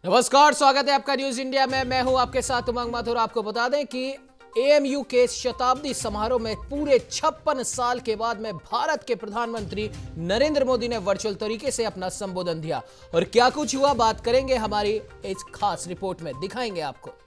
नमस्कार, स्वागत है आपका न्यूज इंडिया में। मैं हूं आपके साथ उमंग माथुर। आपको बता दें कि एएमयू के शताब्दी समारोह में पूरे 56 साल के बाद में भारत के प्रधानमंत्री नरेंद्र मोदी ने वर्चुअल तरीके से अपना संबोधन दिया। और क्या कुछ हुआ, बात करेंगे हमारी इस खास रिपोर्ट में, दिखाएंगे आपको।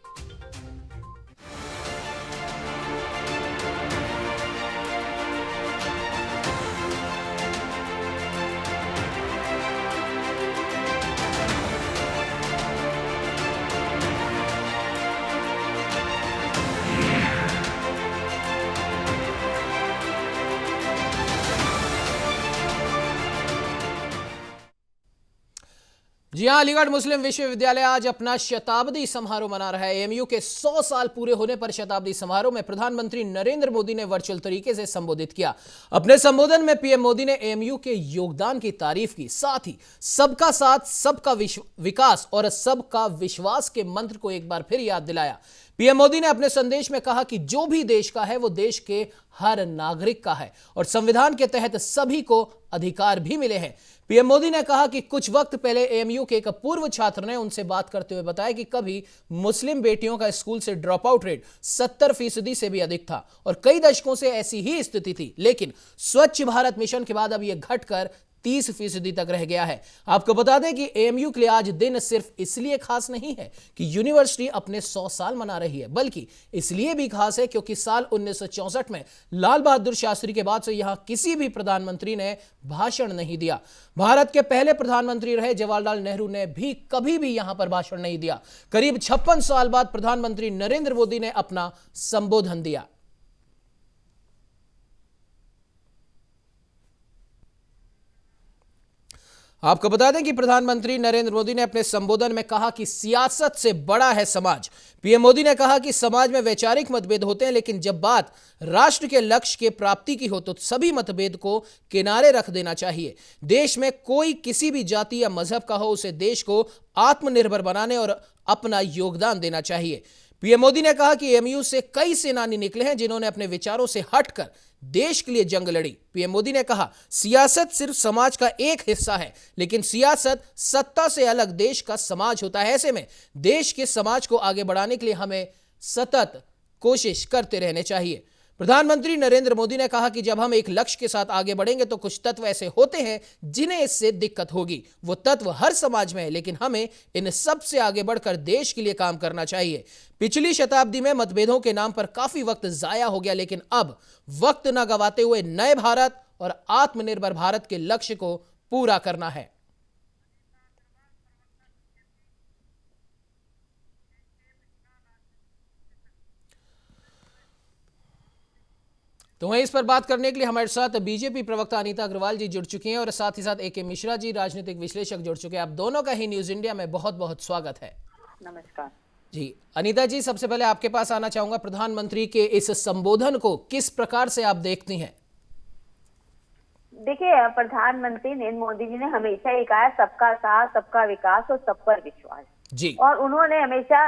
जी हां, अलीगढ़ मुस्लिम विश्वविद्यालय आज अपना शताब्दी समारोह मना रहा है। एएमयू के 100 साल पूरे होने पर शताब्दी समारोह में प्रधानमंत्री नरेंद्र मोदी ने वर्चुअल तरीके से संबोधित किया। अपने संबोधन में पीएम मोदी ने एएमयू के योगदान की तारीफ की, साथ ही सबका साथ, सबका विकास और सबका विश्वास के मंत्र को एक बार फिर याद दिलाया। पीएम मोदी ने अपने संदेश में कहा कि जो भी देश का है वो देश के हर नागरिक का है और संविधान के तहत सभी को अधिकार भी मिले हैं। पीएम मोदी ने कहा कि कुछ वक्त पहले एएमयू के एक पूर्व छात्र ने उनसे बात करते हुए बताया कि कभी मुस्लिम बेटियों का स्कूल से ड्रॉप आउट रेट 70% से भी अधिक था और कई दशकों से ऐसी ही स्थिति थी, लेकिन स्वच्छ भारत मिशन के बाद अब यह घटकर 30% तक रह गया है। आपको बता दें कि एएमयू के लिए आज दिन सिर्फ इसलिए खास नहीं है कि यूनिवर्सिटी अपने 100 साल मना रही है, बल्कि इसलिए भी खास है क्योंकि साल 1964 में लाल बहादुर शास्त्री के बाद से यहां किसी भी प्रधानमंत्री ने भाषण नहीं दिया। भारत के पहले प्रधानमंत्री रहे जवाहरलाल नेहरू ने भी कभी भी यहां पर भाषण नहीं दिया। करीब 56 साल बाद प्रधानमंत्री नरेंद्र मोदी ने अपना संबोधन दिया। आपको बता दें कि प्रधानमंत्री नरेंद्र मोदी ने अपने संबोधन में कहा कि सियासत से बड़ा है समाज। पीएम मोदी ने कहा कि समाज में वैचारिक मतभेद होते हैं, लेकिन जब बात राष्ट्र के लक्ष्य के प्राप्ति की हो तो सभी मतभेद को किनारे रख देना चाहिए। देश में कोई किसी भी जाति या मजहब का हो, उसे देश को आत्मनिर्भर बनाने और अपना योगदान देना चाहिए। पीएम मोदी ने कहा कि एएमयू से कई सेनानी निकले हैं जिन्होंने अपने विचारों से हटकर देश के लिए जंग लड़ी। पीएम मोदी ने कहा, सियासत सिर्फ समाज का एक हिस्सा है, लेकिन सियासत सत्ता से अलग देश का समाज होता है। ऐसे में देश के समाज को आगे बढ़ाने के लिए हमें सतत कोशिश करते रहने चाहिए। प्रधानमंत्री नरेंद्र मोदी ने कहा कि जब हम एक लक्ष्य के साथ आगे बढ़ेंगे तो कुछ तत्व ऐसे होते हैं जिन्हें इससे दिक्कत होगी। वो तत्व हर समाज में है, लेकिन हमें इन सब से आगे बढ़कर देश के लिए काम करना चाहिए। पिछली शताब्दी में मतभेदों के नाम पर काफी वक्त जाया हो गया, लेकिन अब वक्त न गवाते हुए नए भारत और आत्मनिर्भर भारत के लक्ष्य को पूरा करना है। तो वहीं इस पर बात करने के लिए हमारे साथ बीजेपी प्रवक्ता अनीता अग्रवाल जी जुड़ चुकी हैं और साथ ही साथ एके मिश्रा जी, राजनीतिक विश्लेषक, जुड़ चुके हैं। आप दोनों का ही न्यूज इंडिया में बहुत बहुत स्वागत है। नमस्कार जी अनीता जी, सबसे पहले आपके पास आना चाहूंगा। प्रधानमंत्री के इस संबोधन को किस प्रकार से आप देखती हैं? देखिए, प्रधानमंत्री नरेंद्र मोदी जी ने हमेशा ये कहा है, सबका साथ, सबका विकास और सब पर विश्वास जी। और उन्होंने हमेशा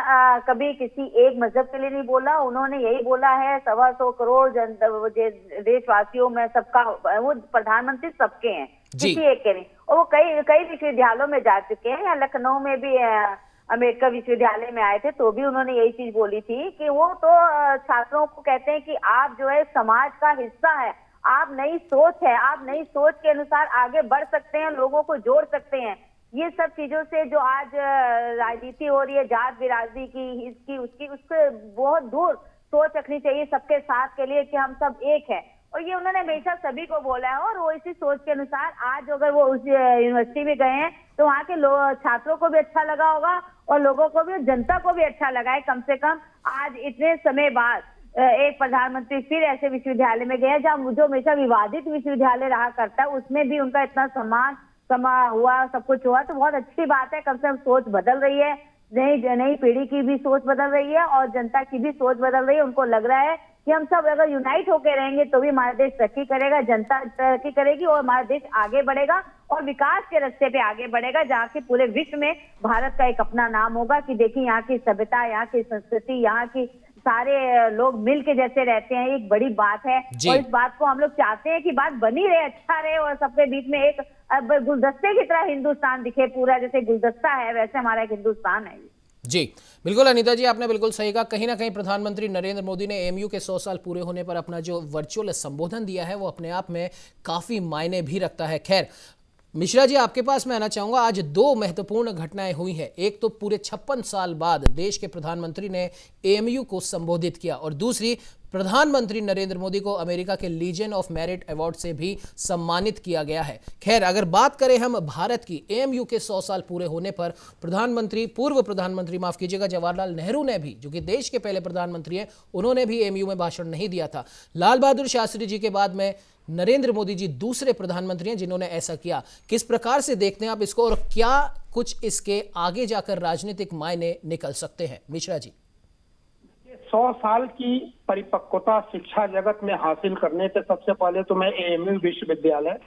कभी किसी एक मजहब के लिए नहीं बोला। उन्होंने यही बोला है 125 करोड़ देशवासियों में सबका, वो प्रधानमंत्री सबके हैं, किसी एक के नहीं। और वो कई कई विश्वविद्यालयों में जा चुके हैं। या लखनऊ में भी अम्बेडकर विश्वविद्यालय में आए थे तो भी उन्होंने यही चीज बोली थी कि वो तो छात्रों को कहते हैं कि आप जो है समाज का हिस्सा है, आप नई सोच है, आप नई सोच के अनुसार आगे बढ़ सकते हैं, लोगों को जोड़ सकते हैं। ये सब चीजों से जो आज राजनीति हो रही है, जात बिरादरी की, इसकी उसकी, उससे बहुत दूर सोच रखनी चाहिए सबके साथ के लिए कि हम सब एक है। और ये उन्होंने हमेशा सभी को बोला है और वो इसी सोच के अनुसार आज अगर वो उस यूनिवर्सिटी में गए हैं तो वहाँ के छात्रों को भी अच्छा लगा होगा और लोगों को भी, जनता को भी अच्छा लगा है। कम से कम आज इतने समय बाद एक प्रधानमंत्री फिर ऐसे विश्वविद्यालय में गए जहाँ जो हमेशा विवादित विश्वविद्यालय रहा करता है, उसमें भी उनका इतना सम्मान हुआ, सब कुछ हुआ, तो बहुत अच्छी बात है। कम से कम सोच बदल रही है, नई पीढ़ी की भी सोच बदल रही है और जनता की भी सोच बदल रही है। उनको लग रहा है कि हम सब अगर यूनाइट होकर रहेंगे तो भी हमारा देश तरक्की करेगा, जनता तरक्की करेगी और हमारा देश आगे बढ़ेगा और विकास के रास्ते पे आगे बढ़ेगा, जहाँ की पूरे विश्व में भारत का एक अपना नाम होगा कि देखिए यहाँ की सभ्यता, यहाँ की संस्कृति, यहाँ की सारे लोग मिल के जैसे रहते हैं, एक बड़ी बात है। और इस बात को हम लोग चाहते हैं कि बात बनी रहे, अच्छा रहे और सबके बीच में एक अब गुलदस्ते की तरह हिंदुस्तान दिखे, पूरा जैसे गुलदस्ता है वैसे हमारा एक हिंदुस्तान है। जी बिल्कुल अनीता जी, आपने बिल्कुल सही कहा। कहीं ना कहीं प्रधानमंत्री नरेंद्र मोदी ने एएमयू के 100 साल पूरे होने पर अपना जो वर्चुअल संबोधन दिया है वो अपने आप में काफी मायने भी रखता है। खैर मिश्रा जी, आपके पास मैं आना चाहूंगा। आज दो महत्वपूर्ण घटनाएं हुई हैं। एक तो पूरे 56 साल बाद देश के प्रधानमंत्री ने एएमयू को संबोधित किया और दूसरी प्रधानमंत्री नरेंद्र मोदी को अमेरिका के लीजन ऑफ मेरिट अवार्ड से भी सम्मानित किया गया है। खैर अगर बात करें हम भारत की, एएमयू के 100 साल पूरे होने पर पूर्व प्रधानमंत्री माफ कीजिएगा जवाहरलाल नेहरू ने भी, जो कि देश के पहले प्रधानमंत्री हैं, उन्होंने भी एएमयू में भाषण नहीं दिया था। लाल बहादुर शास्त्री जी के बाद में नरेंद्र मोदी जी दूसरे प्रधानमंत्री हैं जिन्होंने ऐसा किया। किस प्रकार से देखते हैं आप इसको और क्या कुछ इसके आगे जाकर राजनीतिक मायने निकल सकते हैं? मिश्रा जी। 100 साल की परिपक्वता शिक्षा जगत में हासिल करने से सबसे पहले तो मैं एएमयू विश्वविद्यालय,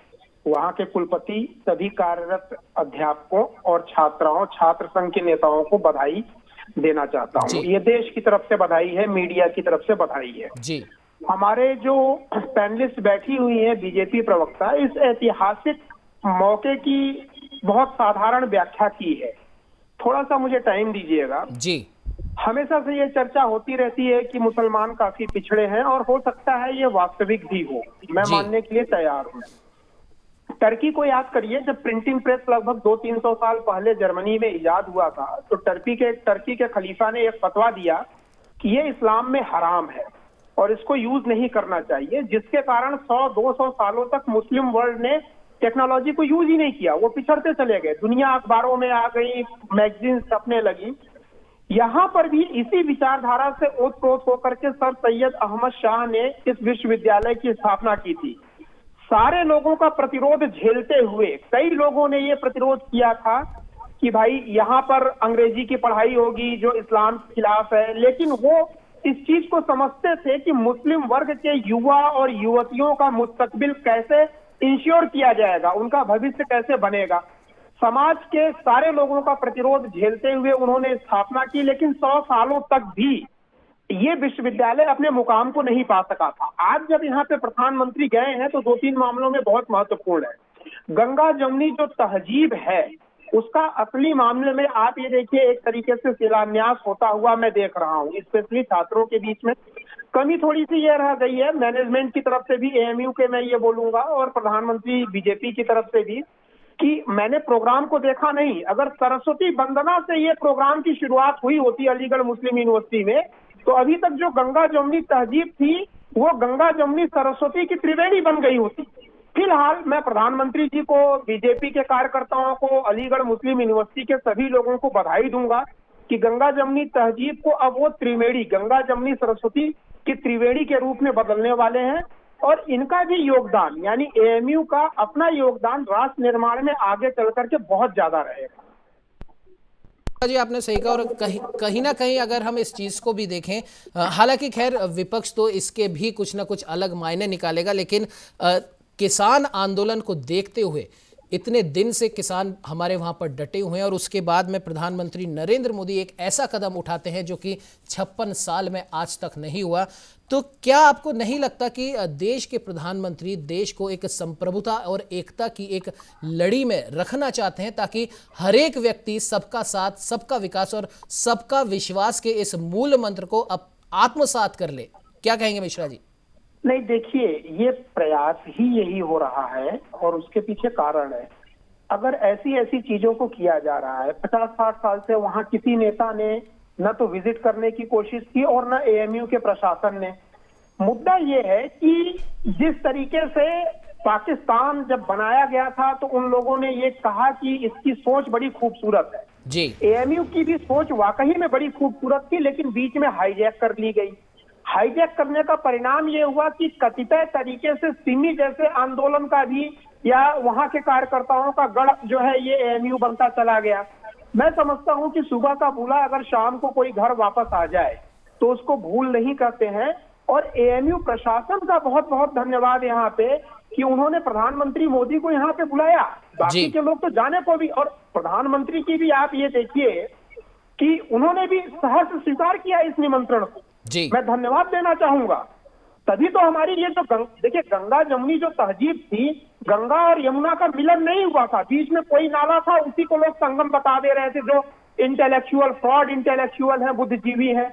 वहां के कुलपति, सभी कार्यरत अध्यापकों और छात्राओं, छात्र संघ के नेताओं को बधाई देना चाहता हूं। ये देश की तरफ से बधाई है, मीडिया की तरफ से बधाई है जी। हमारे जो पैनलिस्ट बैठी हुई है बीजेपी प्रवक्ता, इस ऐतिहासिक मौके की बहुत साधारण व्याख्या की है। थोड़ा सा मुझे टाइम दीजिएगा जी। हमेशा से ये चर्चा होती रहती है कि मुसलमान काफी पिछड़े हैं और हो सकता है ये वास्तविक भी हो, मैं मानने के लिए तैयार हूँ। टर्की को याद करिए, जब प्रिंटिंग प्रेस लगभग 200-300 साल पहले जर्मनी में इजाद हुआ था तो टर्की के खलीफा ने एक फतवा दिया कि ये इस्लाम में हराम है और इसको यूज नहीं करना चाहिए, जिसके कारण 100-200 सालों तक मुस्लिम वर्ल्ड ने टेक्नोलॉजी को यूज ही नहीं किया, वो पिछड़ते चले गए। दुनिया अखबारों में आ गई, मैगजीन छपने लगी। यहाँ पर भी इसी विचारधारा से ओतप्रोत होकर के सर सैयद अहमद शाह ने इस विश्वविद्यालय की स्थापना की थी। सारे लोगों का प्रतिरोध झेलते हुए कई लोगों ने ये प्रतिरोध किया था कि भाई यहाँ पर अंग्रेजी की पढ़ाई होगी जो इस्लाम के खिलाफ है, लेकिन वो इस चीज को समझते थे कि मुस्लिम वर्ग के युवा और युवतियों का मुस्तकबिल कैसे इंश्योर किया जाएगा, उनका भविष्य कैसे बनेगा। समाज के सारे लोगों का प्रतिरोध झेलते हुए उन्होंने स्थापना की, लेकिन 100 सालों तक भी ये विश्वविद्यालय अपने मुकाम को नहीं पा सका था। आज जब यहाँ पे प्रधानमंत्री गए हैं तो 2-3 मामलों में बहुत महत्वपूर्ण है। गंगा जमुनी जो तहजीब है उसका असली मामले में आप ये देखिए, एक तरीके से शिलान्यास होता हुआ मैं देख रहा हूँ, स्पेशली छात्रों के बीच में। कमी थोड़ी सी ये रह गई है मैनेजमेंट की तरफ से भी, एएमयू के मैं ये बोलूंगा, और प्रधानमंत्री बीजेपी की तरफ से भी, कि मैंने प्रोग्राम को देखा नहीं। अगर सरस्वती वंदना से ये प्रोग्राम की शुरुआत हुई होती अलीगढ़ मुस्लिम यूनिवर्सिटी में, तो अभी तक जो गंगा जमुनी तहजीब थी वो गंगा जमुनी सरस्वती की त्रिवेणी बन गई होती। फिलहाल मैं प्रधानमंत्री जी को, बीजेपी के कार्यकर्ताओं को, अलीगढ़ मुस्लिम यूनिवर्सिटी के सभी लोगों को बधाई दूंगा कि गंगा जमुनी तहजीब को अब वो त्रिवेणी, गंगा जमुनी सरस्वती की त्रिवेणी के रूप में बदलने वाले हैं। और इनका भी योगदान, यानी एएमयू का अपना योगदान राष्ट्र निर्माण में आगे चल करके बहुत ज्यादा रहेगा। जी आपने सही कहा। और कहीं ना कहीं अगर हम इस चीज को भी देखें, हालांकि खैर विपक्ष तो इसके भी कुछ ना कुछ अलग मायने निकालेगा, लेकिन किसान आंदोलन को देखते हुए इतने दिन से किसान हमारे वहां पर डटे हुए हैं और उसके बाद में प्रधानमंत्री नरेंद्र मोदी एक ऐसा कदम उठाते हैं जो कि 56 साल में आज तक नहीं हुआ, तो क्या आपको नहीं लगता कि देश के प्रधानमंत्री देश को एक संप्रभुता और एकता की एक लड़ी में रखना चाहते हैं ताकि हर एक व्यक्ति सबका साथ, सबका विकास और सबका विश्वास के इस मूल मंत्र को आत्मसात कर ले? क्या कहेंगे मिश्रा जी? नहीं, देखिए, ये प्रयास ही यही हो रहा है और उसके पीछे कारण है। अगर ऐसी ऐसी चीजों को किया जा रहा है, 50-60 साल से वहां किसी नेता ने न तो विजिट करने की कोशिश की और न एएमयू के प्रशासन ने। मुद्दा ये है कि जिस तरीके से पाकिस्तान जब बनाया गया था तो उन लोगों ने ये कहा कि इसकी सोच बड़ी खूबसूरत है जी। एएमयू की भी सोच वाकई में बड़ी खूबसूरत थी, लेकिन बीच में हाईजैक कर ली गई। हाईजैक करने का परिणाम ये हुआ कि कतिपय तरीके से सिमी जैसे आंदोलन का भी या वहां के कार्यकर्ताओं का गढ़ जो है ये एएमयू बनता चला गया। मैं समझता हूं कि सुबह का भूला अगर शाम को कोई घर वापस आ जाए तो उसको भूल नहीं करते हैं। और एएमयू प्रशासन का बहुत बहुत धन्यवाद यहाँ पे कि उन्होंने प्रधानमंत्री मोदी को यहाँ पे बुलाया। बाकी के लोग तो जाने को भी, और प्रधानमंत्री की भी आप ये देखिए कि उन्होंने भी सहर्ष स्वीकार किया इस निमंत्रण को। जी। मैं धन्यवाद देना चाहूंगा। तभी तो हमारी ये जो देखिए गंगा जमुनी जो तहजीब थी, गंगा और यमुना का मिलन नहीं हुआ था, बीच में कोई नाला था, उसी को लोग संगम बता दे रहे थे। जो इंटेलेक्चुअल फ्रॉड इंटेलेक्चुअल है, बुद्धिजीवी है,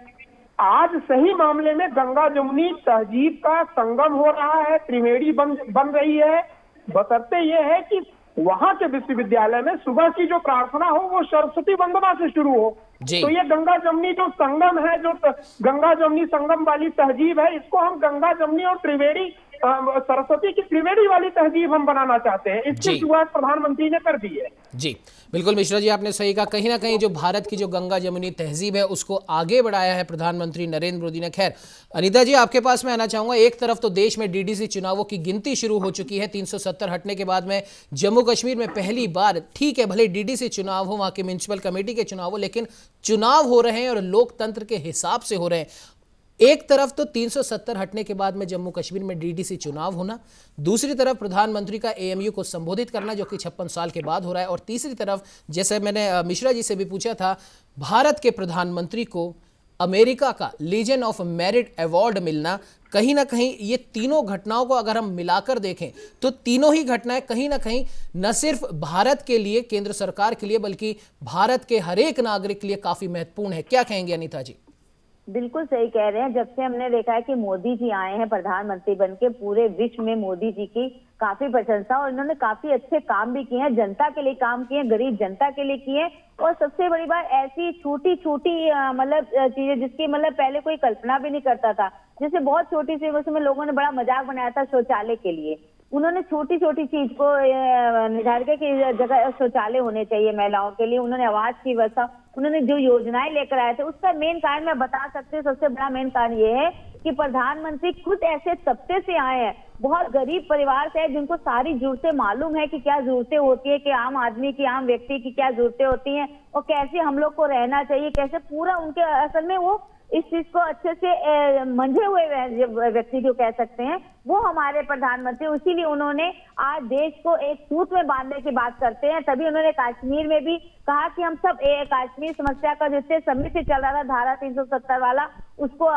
आज सही मामले में गंगा जमुनी तहजीब का संगम हो रहा है, त्रिवेणी बन रही है। बशर्ते ये है कि वहां के विश्वविद्यालय में सुबह की जो प्रार्थना हो वो सरस्वती वंदना से शुरू हो। तो ये गंगा जमुनी जो संगम है, जो गंगा जमुनी संगम वाली तहजीब है, इसको हम गंगा जमुनी और त्रिवेणी सरस्वती की त्रिवेणी वाली तहजीब हम बनाना चाहते हैं। इसकी शुरुआत प्रधानमंत्री ने कर दी है। जी बिल्कुल मिश्रा जी, आपने सही कहा। कहीं ना कहीं जो भारत की जो गंगा जमुनी तहजीब है उसको आगे बढ़ाया है प्रधानमंत्री नरेंद्र मोदी ने। खैर अनीता जी, आपके पास मैं आना चाहूंगा। एक तरफ तो देश में डीडीसी चुनावों की गिनती शुरू हो चुकी है। 370 हटने के बाद में जम्मू कश्मीर में पहली बार, ठीक है भले डीडीसी चुनाव हो, वहां की म्युनिसिपल कमेटी के चुनाव हो, लेकिन चुनाव हो रहे हैं और लोकतंत्र के हिसाब से हो रहे हैं। एक तरफ तो 370 हटने के बाद में जम्मू कश्मीर में डीडीसी चुनाव होना, दूसरी तरफ प्रधानमंत्री का एएमयू को संबोधित करना जो कि 56 साल के बाद हो रहा है, और तीसरी तरफ जैसे मैंने मिश्रा जी से भी पूछा था, भारत के प्रधानमंत्री को अमेरिका का लीजन ऑफ मेरिट अवार्ड मिलना। कहीं ना कहीं ये तीनों घटनाओं को अगर हम मिलाकर देखें तो तीनों ही घटनाएं कहीं ना कहीं न सिर्फ भारत के लिए, केंद्र सरकार के लिए, बल्कि भारत के हर एक नागरिक के लिए काफी महत्वपूर्ण है। क्या कहेंगे अनीता जी? बिल्कुल सही कह रहे हैं। जब से हमने देखा है कि मोदी जी आए हैं प्रधानमंत्री बनके, पूरे विश्व में मोदी जी की काफी प्रशंसा, और इन्होंने काफी अच्छे काम भी किए हैं, जनता के लिए काम किए, गरीब जनता के लिए किए। और सबसे बड़ी बात, ऐसी छोटी छोटी मतलब चीजें जिसकी मतलब पहले कोई कल्पना भी नहीं करता था, जैसे बहुत छोटी सी, उसमें लोगों ने बड़ा मजाक बनाया था शौचालय के लिए। उन्होंने छोटी छोटी चीज को निर्धारित किया कि जगह शौचालय होने चाहिए महिलाओं के लिए। उन्होंने आवास की व्यवस्था, उन्होंने जो योजनाएं लेकर आए थे, उसका मेन कारण मैं बता सकती हूँ। सबसे बड़ा मेन कारण ये है कि प्रधानमंत्री खुद ऐसे तबके से आए हैं, बहुत गरीब परिवार से है, जिनको सारी जरूरतें मालूम है कि क्या जरूरतें होती है, कि आम आदमी की, आम व्यक्ति की क्या जरूरतें होती हैं, और कैसे हम लोग को रहना चाहिए, कैसे पूरा उनके असल में वो इस चीज को अच्छे से मंझे हुए व्यक्ति जो कह सकते हैं, वो हमारे प्रधानमंत्री। इसीलिए उन्होंने आज देश को एक सूत्र में बांधने की बात करते हैं। तभी उन्होंने कश्मीर में भी कहा कि हम सब कश्मीर समस्या का जिससे समय से चल रहा था धारा 370 वाला, उसको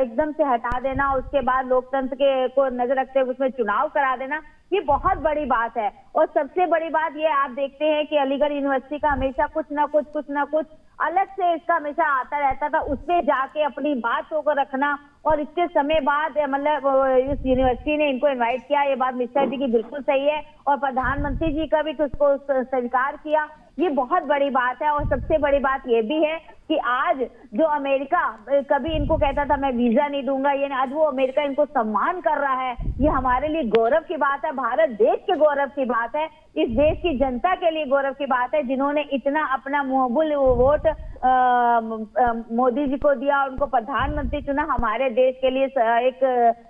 एकदम से हटा देना, उसके बाद लोकतंत्र के को नजर रखते हुए उसमें चुनाव करा देना, ये बहुत बड़ी बात है। और सबसे बड़ी बात ये आप देखते हैं कि अलीगढ़ यूनिवर्सिटी का हमेशा कुछ ना कुछ अलग से इसका हमेशा आता रहता था, उसमें जाके अपनी बातों को रखना। और इतने समय बाद मतलब इस यूनिवर्सिटी ने इनको इनवाइट किया, ये बात मिश्रा जी की बिल्कुल सही है, और प्रधानमंत्री जी का भी उसको स्वीकार किया, ये बहुत बड़ी बात है। और सबसे बड़ी बात ये भी है कि आज जो अमेरिका कभी इनको कहता था मैं वीजा नहीं दूंगा, ये आज वो अमेरिका इनको सम्मान कर रहा है, ये हमारे लिए गौरव की बात है, भारत देश के गौरव की बात है, इस देश की जनता के लिए गौरव की बात है, जिन्होंने इतना अपना मुहबुल वोट मोदी जी को दिया, उनको प्रधानमंत्री चुना। हमारे देश के लिए एक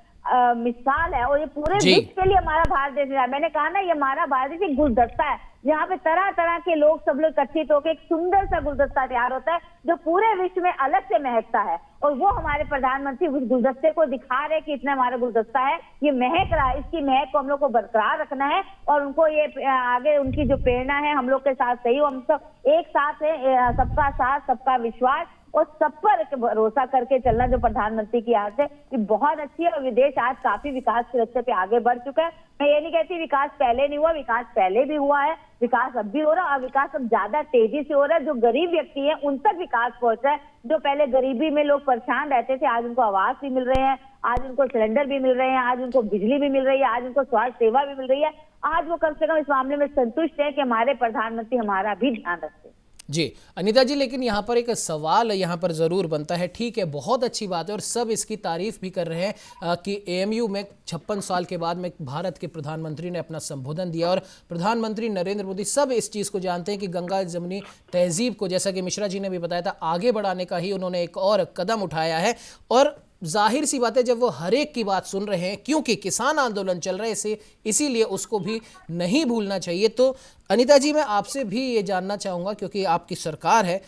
मिसाल है, और ये पूरे विश्व के लिए हमारा भारत देश है। मैंने कहा ना, ये हमारा भारत देश एक गुलदस्ता है, जहाँ पे तरह तरह के लोग सब लोग इकट्ठित होकर एक सुंदर सा गुलदस्ता तैयार होता है, जो पूरे विश्व में अलग से महकता है। और वो हमारे प्रधानमंत्री उस गुलदस्ते को दिखा रहे कि इतना हमारा गुलदस्ता है, ये महक रहा है, इसकी महक को हम लोग को बरकरार रखना है, और उनको ये आगे उनकी जो प्रेरणा है हम लोग के साथ सही हो, हम सब एक साथ है, सबका साथ, सबका विश्वास और सब पर भरोसा करके चलना, जो प्रधानमंत्री की आदत है, ये बहुत अच्छी है। और विदेश आज काफी विकास के रास्ते पे आगे बढ़ चुका है। मैं ये नहीं कहती विकास पहले नहीं हुआ, विकास पहले भी हुआ है, विकास अब भी हो रहा है, और विकास अब ज्यादा तेजी से हो रहा है। जो गरीब व्यक्ति है उन तक विकास पहुंच रहा है, जो पहले गरीबी में लोग परेशान रहते थे, आज उनको आवास भी मिल रहे हैं, आज उनको सिलेंडर भी मिल रहे हैं, आज उनको बिजली भी मिल रही है, आज उनको स्वास्थ्य सेवा भी मिल रही है। आज वो कम से कम इस मामले में संतुष्ट है कि हमारे प्रधानमंत्री हमारा भी ध्यान रखते हैं। जी अनीता जी, लेकिन यहाँ पर एक सवाल यहाँ पर ज़रूर बनता है। ठीक है, बहुत अच्छी बात है और सब इसकी तारीफ भी कर रहे हैं कि एएमयू में 56 साल के बाद में भारत के प्रधानमंत्री ने अपना संबोधन दिया, और प्रधानमंत्री नरेंद्र मोदी सब इस चीज़ को जानते हैं कि गंगा जमुनी तहजीब को, जैसा कि मिश्रा जी ने भी बताया था, आगे बढ़ाने का ही उन्होंने एक और कदम उठाया है। और जाहिर सी बात है, जब वो हर एक की बात सुन रहे हैं, क्योंकि किसान आंदोलन चल रहे हैं, इसीलिए उसको भी नहीं भूलना चाहिए। तो अनीता जी, मैं आपसे भी ये जानना चाहूँगा, क्योंकि आपकी सरकार है,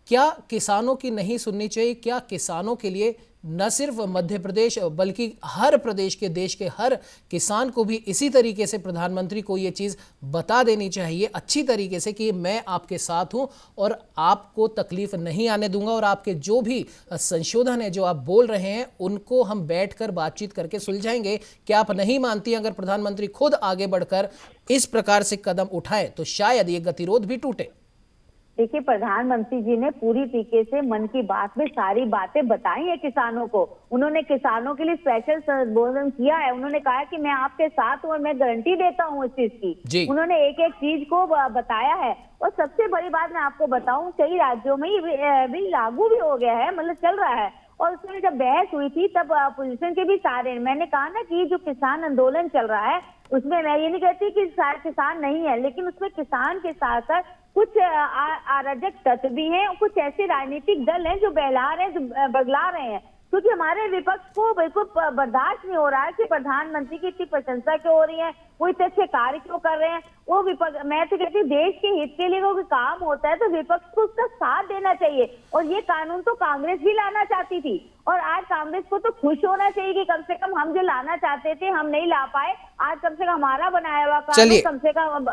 क्या किसानों की नहीं सुननी चाहिए? क्या किसानों के लिए न सिर्फ मध्य प्रदेश बल्कि हर प्रदेश के, देश के हर किसान को भी इसी तरीके से प्रधानमंत्री को ये चीज़ बता देनी चाहिए अच्छी तरीके से कि मैं आपके साथ हूं और आपको तकलीफ नहीं आने दूंगा, और आपके जो भी संशोधन है जो आप बोल रहे हैं उनको हम बैठकर बातचीत करके सुलझाएंगे? क्या आप नहीं मानती अगर प्रधानमंत्री खुद आगे बढ़कर इस प्रकार से कदम उठाए तो शायद ये गतिरोध भी टूटे? देखिए, प्रधानमंत्री जी ने पूरी तरीके से मन की बात में सारी बातें बताई है किसानों को। उन्होंने किसानों के लिए स्पेशल संबोधन किया है। उन्होंने कहा कि मैं आपके साथ हूँ और मैं गारंटी देता हूँ इस चीज की। उन्होंने एक एक चीज को बताया है। और सबसे बड़ी बात मैं आपको बताऊं, कई राज्यों में ये भी लागू भी हो गया है, मतलब चल रहा है। और उसमें जब बहस हुई थी तब अपोजिशन के भी सारे, मैंने कहा ना कि जो किसान आंदोलन चल रहा है उसमें मैं ये नहीं कहती कि सारे किसान नहीं है, लेकिन उसमें किसान के साथ साथ कुछ अराजक तत्व भी हैं और कुछ ऐसे राजनीतिक दल हैं जो बहला रहे हैं, जो बगला रहे हैं। क्योंकि हमारे विपक्ष को बिल्कुल बर्दाश्त नहीं हो रहा है कि प्रधानमंत्री की इतनी प्रशंसा क्यों हो रही है, वो इतने अच्छे कार्य क्यों कर रहे हैं। वो विपक्ष, मैं तो कहती हूँ देश के हित के लिए कोई काम होता है तो विपक्ष को उसका साथ देना चाहिए। और ये कानून तो कांग्रेस भी लाना चाहती थी और आज कांग्रेस को तो खुश होना चाहिए कि कम से कम हम जो लाना चाहते थे हम नहीं ला पाए, आज कम से कम हमारा बनाया हुआ कानून कम से कम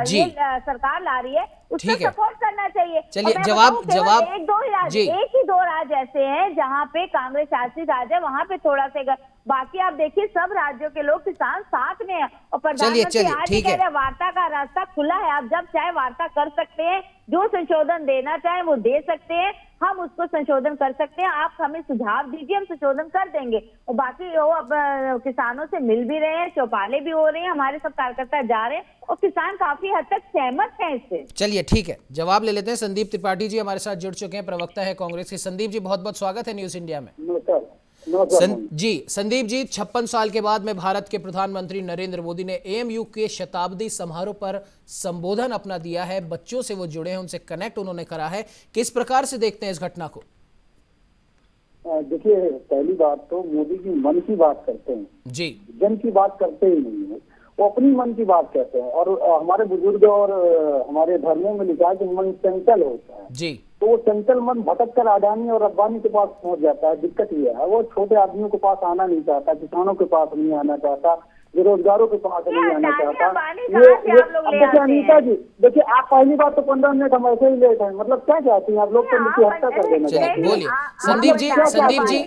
ये सरकार ला रही है, उसको सपोर्ट करना चाहिए। चलिए, जवाब एक ही दो राज्य ऐसे हैं जहाँ पे कांग्रेस शासित राज्य है, वहाँ पे थोड़ा सा, बाकी आप देखिए सब राज्यों के लोग किसान साथ में है। और प्रधानमंत्री आज कह रहे वार्ता का रास्ता खुला है, आप जब चाहे वार्ता कर सकते हैं, जो संशोधन देना चाहे वो दे सकते हैं, हम उसको संशोधन कर सकते हैं, आप हमें सुझाव दीजिए, हम संशोधन कर देंगे। और बाकी वो अब किसानों से मिल भी रहे हैं, चौपाले भी हो रहे हैं, हमारे सब कार्यकर्ता जा रहे हैं और किसान काफी हद तक सहमत हैं इससे। चलिए ठीक है, जवाब ले लेते हैं। संदीप त्रिपाठी जी हमारे साथ जुड़ चुके हैं, प्रवक्ता है कांग्रेस के। संदीप जी बहुत बहुत स्वागत है न्यूज इंडिया में। जी संदीप जी, 56 साल के बाद में भारत के प्रधानमंत्री नरेंद्र मोदी ने एएमयू के शताब्दी समारोह पर संबोधन अपना दिया है। बच्चों से वो जुड़े हैं, उनसे कनेक्ट उन्होंने करा है। किस प्रकार से देखते हैं इस घटना को? देखिए, पहली बात तो मोदी जी मन की बात करते हैं जी, जन की बात करते ही नहीं है, वो अपनी मन की बात कहते हैं। और हमारे बुजुर्ग और हमारे धर्मों में लिखा है कि मन चंचल होता है जी, तो वो चंचल मन भटक कर अडानी और अब्बानी के पास पहुंच जाता है। दिक्कत ये है, वो छोटे आदमियों के पास आना नहीं चाहता, किसानों के पास नहीं आना चाहता, बेरोजगारों के पास नहीं आना चाहता। देखिए अनीता जी, देखिए आप पहली बात तो 15 मिनट हम ऐसे ही लेट हैं, मतलब क्या चाहती हैं आप लोग? तो उनकी हत्या कर देना चाहते हैं। बोलिए संदीप जी। संदीप जी,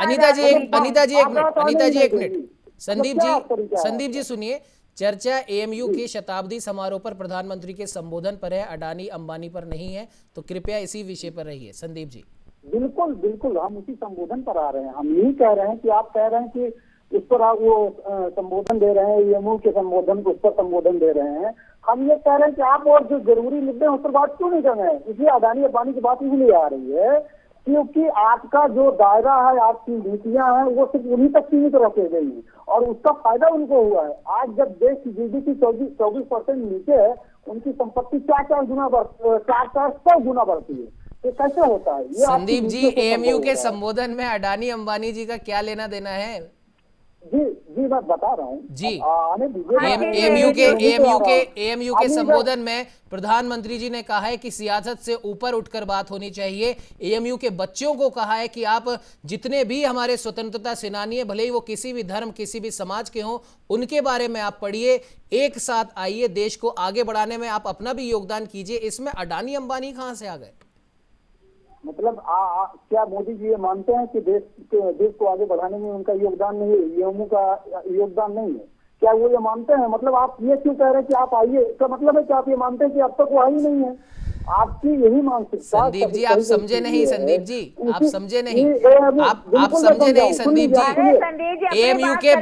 अनीता जी एक मिनट। संदीप जी सुनिए, चर्चा एएमयू के शताब्दी समारोह पर प्रधानमंत्री के संबोधन पर है, अडानी अंबानी पर नहीं है, तो कृपया इसी विषय पर रहिए। संदीप जी। बिल्कुल बिल्कुल, हम उसी संबोधन पर आ रहे हैं। हम यही कह रहे हैं कि आप कह रहे हैं कि उस पर आप वो संबोधन दे रहे हैं, एएमयू के संबोधन को उस पर संबोधन दे रहे हैं। हम ये कह रहे हैं कि आप और जो जरूरी मुद्दे हैं उस पर बात क्यों नहीं कर रहे हैं? इसलिए अडानी अंबानी की बात इसलिए आ रही है क्योंकि आपका जो दायरा है, आपकी नीतियां हैं, वो सिर्फ उन्हीं तक सीमित रखे गई हैं और उसका फायदा उनको हुआ है। आज जब देश की जीडीपी 24% नीचे है, उनकी संपत्ति 400 गुना बढ़ती है। ये कैसे होता है? संदीप जी, एएमयू के संबोधन में अडानी अंबानी जी का क्या लेना देना है? जी जी, मैं बता रहा हूँ जी। एएमयू के संबोधन में प्रधानमंत्री जी ने कहा है कि सियासत से ऊपर उठकर बात होनी चाहिए। एएमयू के बच्चों को कहा है कि आप जितने भी हमारे स्वतंत्रता सेनानी है, भले ही वो किसी भी धर्म किसी भी समाज के हों, उनके बारे में आप पढ़िए, एक साथ आइए, देश को आगे बढ़ाने में आप अपना भी योगदान कीजिए। इसमें अडानी अंबानी कहां से आ गए? मतलब क्या मोदी जी ये मानते हैं कि देश को आगे बढ़ाने में उनका योगदान नहीं है, एएमयू का योगदान नहीं है? क्या वो ये मानते हैं? मतलब आप ये क्यों कह रहे हैं कि आप आइए? इसका मतलब है कि आप ये मानते हैं कि अब तक वो आई नहीं है? आपकी यही मानसिकता। संदीप जी आप समझे नहीं, संदीप जी आप समझे नहीं, आप समझे नहीं संदीप जी। एएमयू के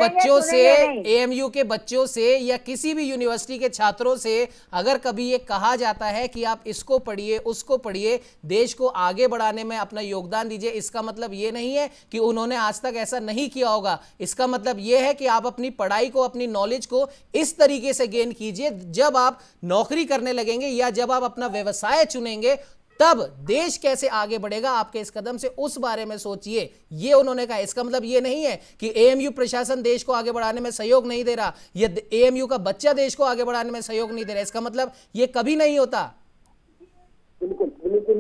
बच्चों से या किसी भी यूनिवर्सिटी के छात्रों से अगर कभी ये कहा जाता है कि आप इसको पढ़िए उसको पढ़िए, देश को आगे बढ़ाने में अपना योगदान दीजिए, इसका मतलब ये नहीं है कि उन्होंने आज तक ऐसा नहीं किया होगा। इसका मतलब ये है कि आप अपनी पढ़ाई को, अपनी नॉलेज को इस तरीके से गेन कीजिए, जब आप नौकरी करने लगेंगे या जब आप अपना व्यवसाय चुनेंगे तब देश कैसे आगे बढ़ेगा आपके इस कदम से, उस बारे में सोचिए, ये उन्होंने कहा। इसका मतलब ये नहीं है कि एएमयू प्रशासन देश को आगे बढ़ाने में सहयोग नहीं दे रहा, ये एएमयू का बच्चा देश को आगे बढ़ाने में सहयोग नहीं दे रहा, इसका मतलब ये कभी नहीं होता। बिल्कुल बिल्कुल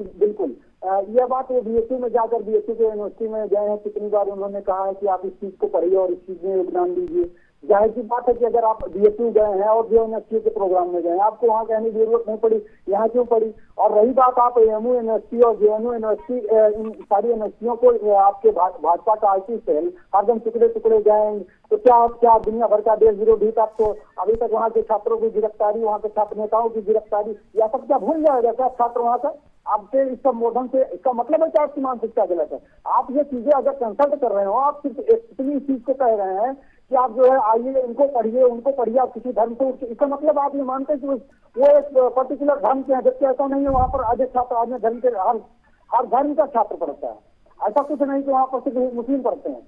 ये बात वो बीएसयू में जाकर बीएसयू के यूनिवर्सिटी में गए हैं, कितनी बार उन्होंने कहा है कि आप इस चीज को पढ़िए और इस चीज में योगदान दीजिए। जाहिर सी बात है कि अगर आप बीएसयू गए हैं और जो यूनिवर्सिटी के प्रोग्राम में गए हैं, आपको वहाँ कहने की जरूरत नहीं पड़ी, यहाँ क्यों पड़ी। और रही बात आप एएमयू यूनिवर्सिटी और जेएनयू यूनिवर्सिटी, इन सारी यूनिवर्सिटियों को आपके भाजपा का आईटी सेल हरदम टुकड़े टुकड़े गए, तो क्या दुनिया भर का देश विरोधी तक, तो अभी तक वहाँ के छात्रों की गिरफ्तारी, वहाँ के छात्र नेताओं की गिरफ्तारी, या सब क्या भूल जाएगा क्या छात्र वहाँ का आपसे इस संबोधन से? इसका मतलब है कि आपकी मानसिकता गलत है। आप ये चीजें अगर कंसल्ट कर रहे हो, आप सिर्फ इतनी चीज को कह रहे हैं कि आप जो है आइए इनको पढ़िए उनको पढ़िए, आप किसी धर्म से, इसका मतलब आप ये मानते हैं कि वो एक पर्टिकुलर धर्म के हैं, जबकि ऐसा नहीं है। वहाँ पर अधिक छात्र अन्य धर्म के, हर धर्म का छात्र पढ़ता है, ऐसा कुछ नहीं कि वहाँ पर सिर्फ मुस्लिम पढ़ते हैं।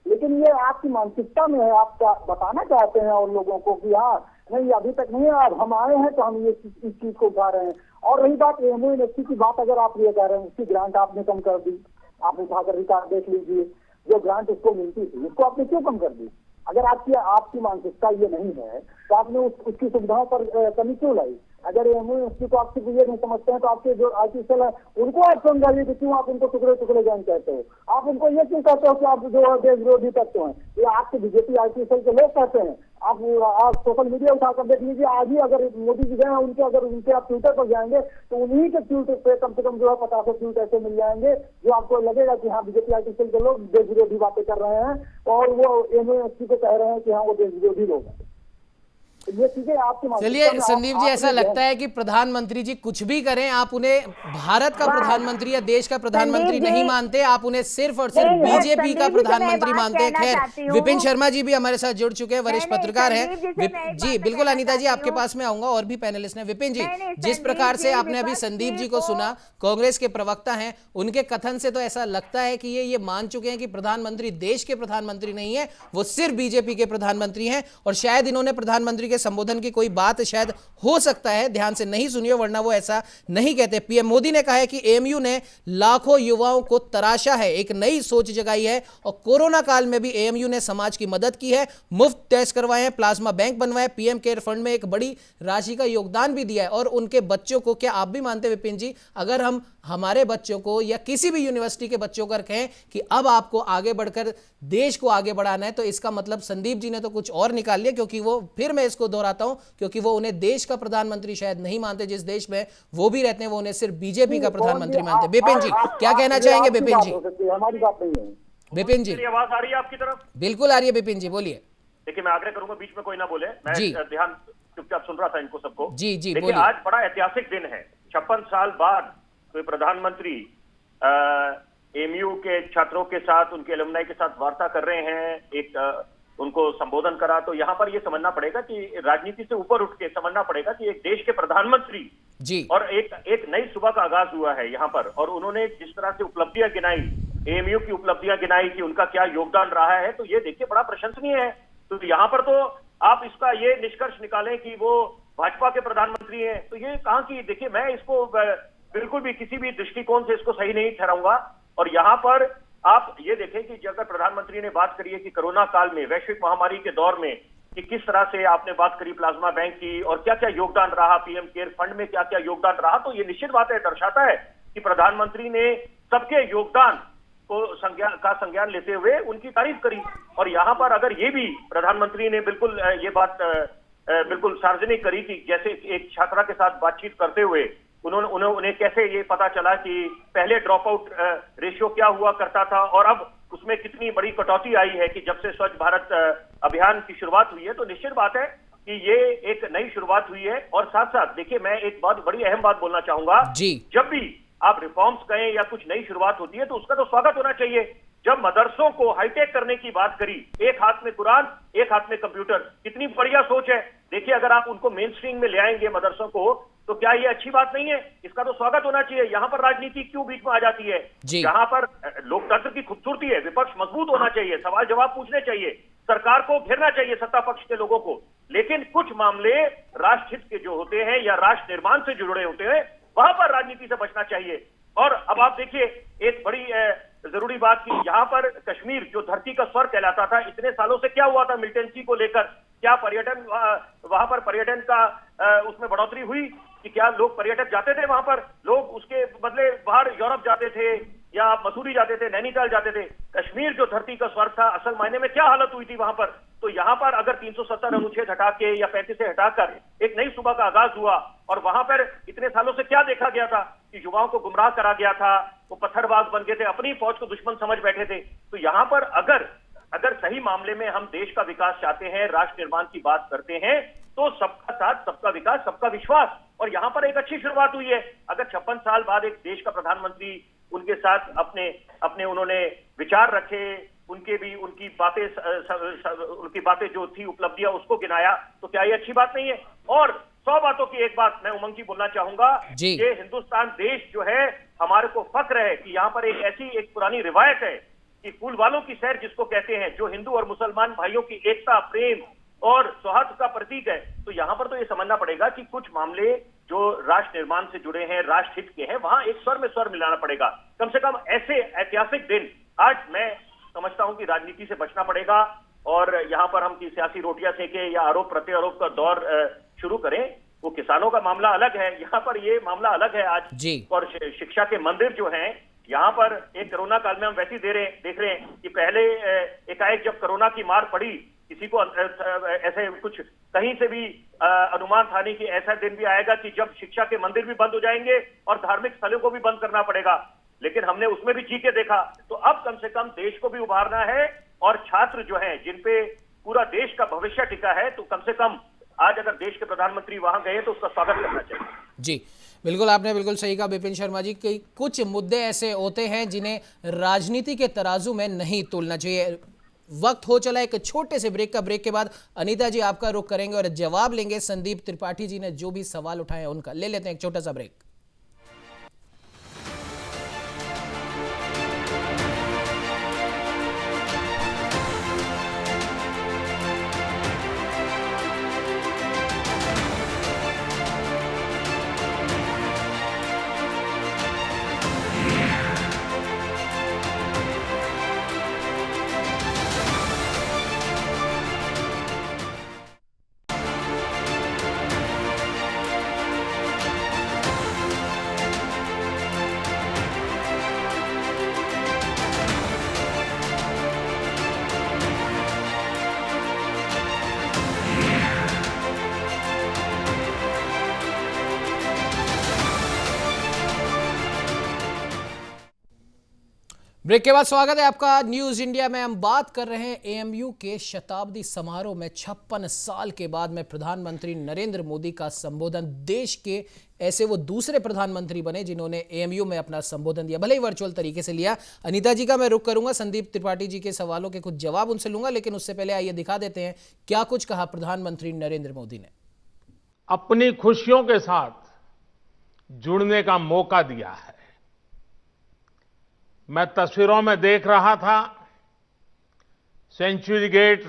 लेकिन ये आपकी मानसिकता में है, आप क्या बताना चाहते हैं और लोगों को कि हाँ नहीं अभी तक नहीं है, अब हम आए हैं तो हम ये इस चीज को उठा रहे हैं। और रही बात एएमयू यूनिवर्सिटी की बात, अगर आप ये कह रहे हैं उसकी ग्रांट आपने कम कर दी, आप उठाकर रिकॉर्ड देख लीजिए, जो ग्रांट उसको मिलती थी उसको आपने क्यों कम कर दी? अगर आपकी मानसिकता ये नहीं है तो आपने उसकी सुविधाओं पर कमी क्यों लाई? अगर एएमयू यूनिवर्सिटी को आप सिर्फ ये नहीं समझते हैं तो आपके जो आईटी सेल है उनको आप समझाइए कि क्यों आप उनको टुकड़े टुकड़े ज्वाइन कहते हो। आप उनको ये क्यों कहते हो कि आप जो देश विरोधी तत्व हैं, ये आपके बीजेपी आईटी सेल के लोग कहते हैं। आप सोशल मीडिया उठाकर देख लीजिए, आज ही अगर मोदी जी गए हैं उनके आप ट्विटर पर जाएंगे तो उन्हीं के ट्वीट पे कम से कम जो है 50 ट्वीट ऐसे मिल जाएंगे जो आपको लगेगा कि हाँ बीजेपी आईटी सेल के लोग देश विरोधी बातें कर रहे हैं और वो एएमयू यूनिवर्सिटी को कह रहे हैं कि हाँ वो देश विरोधी लोग हैं। ये चीजें आपकी चलिए संदीप जी, ऐसा लगता है कि प्रधानमंत्री जी कुछ भी करें, आप उन्हें भारत का प्रधानमंत्री या देश का प्रधानमंत्री नहीं मानते, आप उन्हें सिर्फ और सिर्फ बीजेपी का प्रधानमंत्री मानते हैं। खैर, विपिन शर्मा जी भी हमारे साथ जुड़ चुके हैं, वरिष्ठ पत्रकार हैं। जी बिल्कुल अनीता जी, आपके पास में आऊंगा, और भी पैनलिस्ट हैं। विपिन जी, जिस प्रकार से आपने अभी संदीप जी को सुना, कांग्रेस के प्रवक्ता हैं, उनके कथन से तो ऐसा लगता है कि ये मान चुके हैं कि प्रधानमंत्री देश के प्रधानमंत्री नहीं है, वो सिर्फ बीजेपी के प्रधानमंत्री हैं। और शायद इन्होंने प्रधानमंत्री के संबोधन की कोई बात शायद हो सकता है ध्यान से नहीं सुनिए, वरना वो ऐसा नहीं कहते। पीएम मोदी ने कहा है कि एएमयू ने लाखों युवाओं को तराशा है, एक नई सोच जगाई है, और कोरोना काल में भी एएमयू ने समाज की मदद की है, मुफ्त टेस्ट करवाए हैं, प्लाज्मा बैंक बनवाए, पीएम केयर फंड में एक बड़ी राशि का योगदान भी दिया है। और उनके बच्चों को, क्या आप भी मानते हैं विपिन जी, अगर हम हमारे बच्चों को या किसी भी यूनिवर्सिटी के बच्चों को कहें कि अब आपको आगे बढ़कर देश को आगे बढ़ाना है, तो इसका मतलब संदीप जी ने तो कुछ और निकाल लिया, क्योंकि वो, फिर मैं इसको दोहराता हूं, क्योंकि वो उन्हें देश का प्रधानमंत्री शायद नहीं मानते, जिस देश में वो भी रहते हैं वो उन्हें सिर्फ बीजेपी का प्रधानमंत्री मानते हैं। विपिन जी क्या कहना चाहेंगे? विपिन जी, हमारी बात नहीं है। विपिन जी, आवाज आ रही है आपकी तरफ? बिल्कुल आ रही है विपिन जी, बोलिए। देखिए, मैं आग्रह करूंगा बीच में कोई ना बोले, मैं ध्यान चुपचाप सुन रहा था इनको सबको। जी जी, देखिए, आज बड़ा ऐतिहासिक दिन है। 56 साल बाद कोई प्रधानमंत्री एएमयू के छात्रों के साथ, उनके एलुमनाई के साथ वार्ता कर रहे हैं, एक उनको संबोधन करा। तो यहाँ पर ये समझना पड़ेगा कि राजनीति से ऊपर उठ के समझना पड़ेगा कि एक देश के प्रधानमंत्री जी, और एक नई सुबह का आगाज हुआ है यहाँ पर, और उन्होंने जिस तरह से उपलब्धियां गिनाई, एएमयू की उपलब्धियां गिनाई कि उनका क्या योगदान रहा है, तो ये देखिए बड़ा प्रशंसनीय है। तो यहाँ पर तो आप इसका ये निष्कर्ष निकालें कि वो भाजपा के प्रधानमंत्री हैं, तो ये कहाँ की, देखिए मैं इसको बिल्कुल भी किसी भी दृष्टिकोण से इसको सही नहीं ठहराऊंगा। और यहाँ पर आप ये देखें कि अगर प्रधानमंत्री ने बात करी है कि कोरोना काल में, वैश्विक महामारी के दौर में, कि किस तरह से आपने बात करी प्लाज्मा बैंक की और क्या क्या योगदान रहा, पीएम केयर फंड में क्या क्या योगदान रहा, तो ये निश्चित बात है, दर्शाता है कि प्रधानमंत्री ने सबके योगदान को संज्ञान लेते हुए उनकी तारीफ करी। और यहाँ पर अगर ये भी प्रधानमंत्री ने बिल्कुल ये बात बिल्कुल सार्वजनिक करी कि जैसे एक छात्रा के साथ बातचीत करते हुए उन्हें कैसे ये पता चला कि पहले ड्रॉप आउट रेशियो क्या हुआ करता था और अब उसमें कितनी बड़ी कटौती आई है कि जब से स्वच्छ भारत अभियान की शुरुआत हुई है। तो निश्चित बात है कि ये एक नई शुरुआत हुई है। और साथ साथ देखिए, मैं एक बात, बड़ी अहम बात बोलना चाहूंगा, जब भी आप रिफॉर्म्स कहें या कुछ नई शुरुआत होती है तो उसका तो स्वागत होना चाहिए। जब मदरसों को हाईटेक करने की बात करी, एक हाथ में कुरान एक हाथ में कंप्यूटर, कितनी बढ़िया सोच है। देखिए, अगर आप उनको मेन स्ट्रीम में ले आएंगे मदरसों को, तो क्या ये अच्छी बात नहीं है? इसका तो स्वागत होना चाहिए। यहाँ पर राजनीति क्यों बीच में आ जाती है? यहाँ पर लोकतंत्र की खूबसूरती है, विपक्ष मजबूत होना चाहिए, सवाल जवाब पूछने चाहिए, सरकार को घेरना चाहिए, सत्ता पक्ष के लोगों को। लेकिन कुछ मामले राष्ट्र हित के जो होते हैं या राष्ट्र निर्माण से जुड़े होते हैं, वहां पर राजनीति से बचना चाहिए। और अब आप देखिए, एक बड़ी जरूरी बात की, यहाँ पर कश्मीर जो धरती का स्वर कहलाता था, इतने सालों से क्या हुआ था मिलिटेंसी को लेकर? क्या पर्यटन, वहां पर पर्यटन का उसमें बढ़ोतरी हुई? कि क्या लोग पर्यटक जाते थे वहां पर, लोग उसके बदले बाहर यूरोप जाते थे या मसूरी जाते थे, नैनीताल जाते थे। कश्मीर जो धरती का स्वर्ग था, असल मायने में क्या हालत हुई थी वहां पर। तो यहाँ पर अगर 370 अनुच्छेद हटा के या 35 से हटाकर एक नई सुबह का आगाज हुआ, और वहां पर इतने सालों से क्या देखा गया था कि युवाओं को गुमराह करा गया था, वो पत्थरबाज बन गए थे, अपनी फौज को दुश्मन समझ बैठे थे। तो यहाँ पर अगर सही मामले में हम देश का विकास चाहते हैं, राष्ट्र निर्माण की बात करते हैं, तो सबका साथ, सबका विकास, सबका विश्वास। और यहाँ पर एक अच्छी शुरुआत हुई है। अगर 56 साल बाद एक देश का प्रधानमंत्री उनके साथ अपने उन्होंने विचार रखे, उनकी बातें जो थी, उपलब्धियां, उसको गिनाया, तो क्या ये अच्छी बात नहीं है? और 100 बातों की एक बात मैं उमंग जी बोलना चाहूंगा, ये हिंदुस्तान देश जो है, हमारे को फक्र है कि यहाँ पर एक पुरानी रिवायत है कि फूल वालों की सैर जिसको कहते हैं, जो हिंदू और मुसलमान भाइयों की एकता, प्रेम और सौहार्द का प्रतीक है। तो यहाँ पर तो ये समझना पड़ेगा कि कुछ मामले जो राष्ट्र निर्माण से जुड़े हैं, राष्ट्र हित के हैं, वहां एक स्वर में स्वर मिलाना पड़ेगा। कम से कम ऐसे ऐतिहासिक दिन, आज मैं समझता हूं कि राजनीति से बचना पड़ेगा, और यहाँ पर हम की सियासी रोटियां सेके या आरोप प्रत्यारोप का दौर शुरू करें। वो किसानों का मामला अलग है, यहाँ पर ये मामला अलग है आज जी। और शिक्षा के मंदिर जो हैं, यहाँ पर एक कोरोना काल में हम वैसे ही देख रहे हैं कि पहले एकाएक जब कोरोना की मार पड़ी, किसी को ऐसे कुछ कहीं से भी अनुमान था नहीं कि ऐसा दिन भी आएगा कि जब शिक्षा के मंदिर भी बंद हो जाएंगे और धार्मिक स्थलों को भी बंद करना पड़ेगा। लेकिन हमने उसमें भी जी के देखा। तो अब कम से कम देश को भी उभारना है, और छात्र जो हैं, जिन पे पूरा देश का भविष्य टिका है, तो कम से कम आज अगर देश के प्रधानमंत्री वहां गए तो उसका स्वागत करना चाहिए। जी बिल्कुल, आपने बिल्कुल सही कहा विपिन शर्मा जी कि कुछ मुद्दे ऐसे होते हैं जिन्हें राजनीति के तराजू में नहीं तोलना चाहिए। वक्त हो चला एक छोटे से ब्रेक का। ब्रेक के बाद अनीता जी आपका रुख करेंगे और जवाब लेंगे संदीप त्रिपाठी जी ने जो भी सवाल उठाए उनका। ले लेते हैं एक छोटा सा ब्रेक। ब्रेक के बाद स्वागत है आपका न्यूज इंडिया में। हम बात कर रहे हैं एएमयू के शताब्दी समारोह में 56 साल के बाद में प्रधानमंत्री नरेंद्र मोदी का संबोधन। देश के ऐसे वो दूसरे प्रधानमंत्री बने जिन्होंने एएमयू में अपना संबोधन दिया, भले ही वर्चुअल तरीके से लिया। अनीता जी का मैं रुख करूंगा, संदीप त्रिपाठी जी के सवालों के कुछ जवाब उनसे लूंगा, लेकिन उससे पहले आइए दिखा देते हैं क्या कुछ कहा प्रधानमंत्री नरेंद्र मोदी ने। अपनी खुशियों के साथ जुड़ने का मौका दिया है। मैं तस्वीरों में देख रहा था, century gate,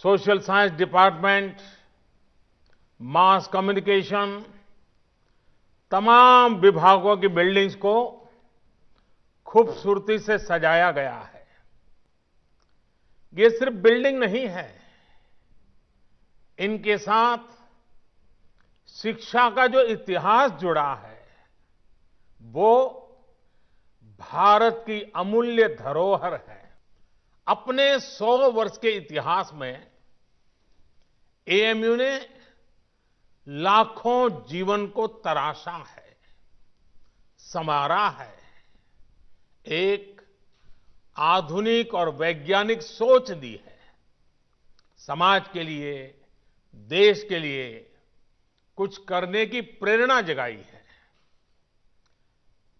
social science department, mass communication, तमाम विभागों की बिल्डिंग्स को खूबसूरती से सजाया गया है। ये सिर्फ बिल्डिंग नहीं है, इनके साथ शिक्षा का जो इतिहास जुड़ा है वो भारत की अमूल्य धरोहर है। अपने 100 वर्ष के इतिहास में एएमयू ने लाखों जीवन को तराशा है, संवारा है, एक आधुनिक और वैज्ञानिक सोच दी है, समाज के लिए, देश के लिए कुछ करने की प्रेरणा जगाई है।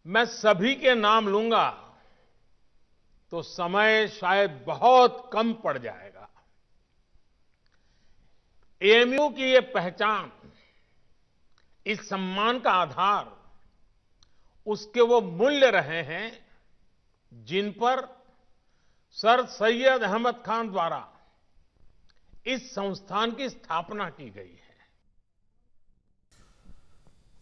मैं सभी के नाम लूंगा तो समय शायद बहुत कम पड़ जाएगा। एएमयू की ये पहचान, इस सम्मान का आधार उसके वो मूल्य रहे हैं जिन पर सर सैयद अहमद खान द्वारा इस संस्थान की स्थापना की गई है।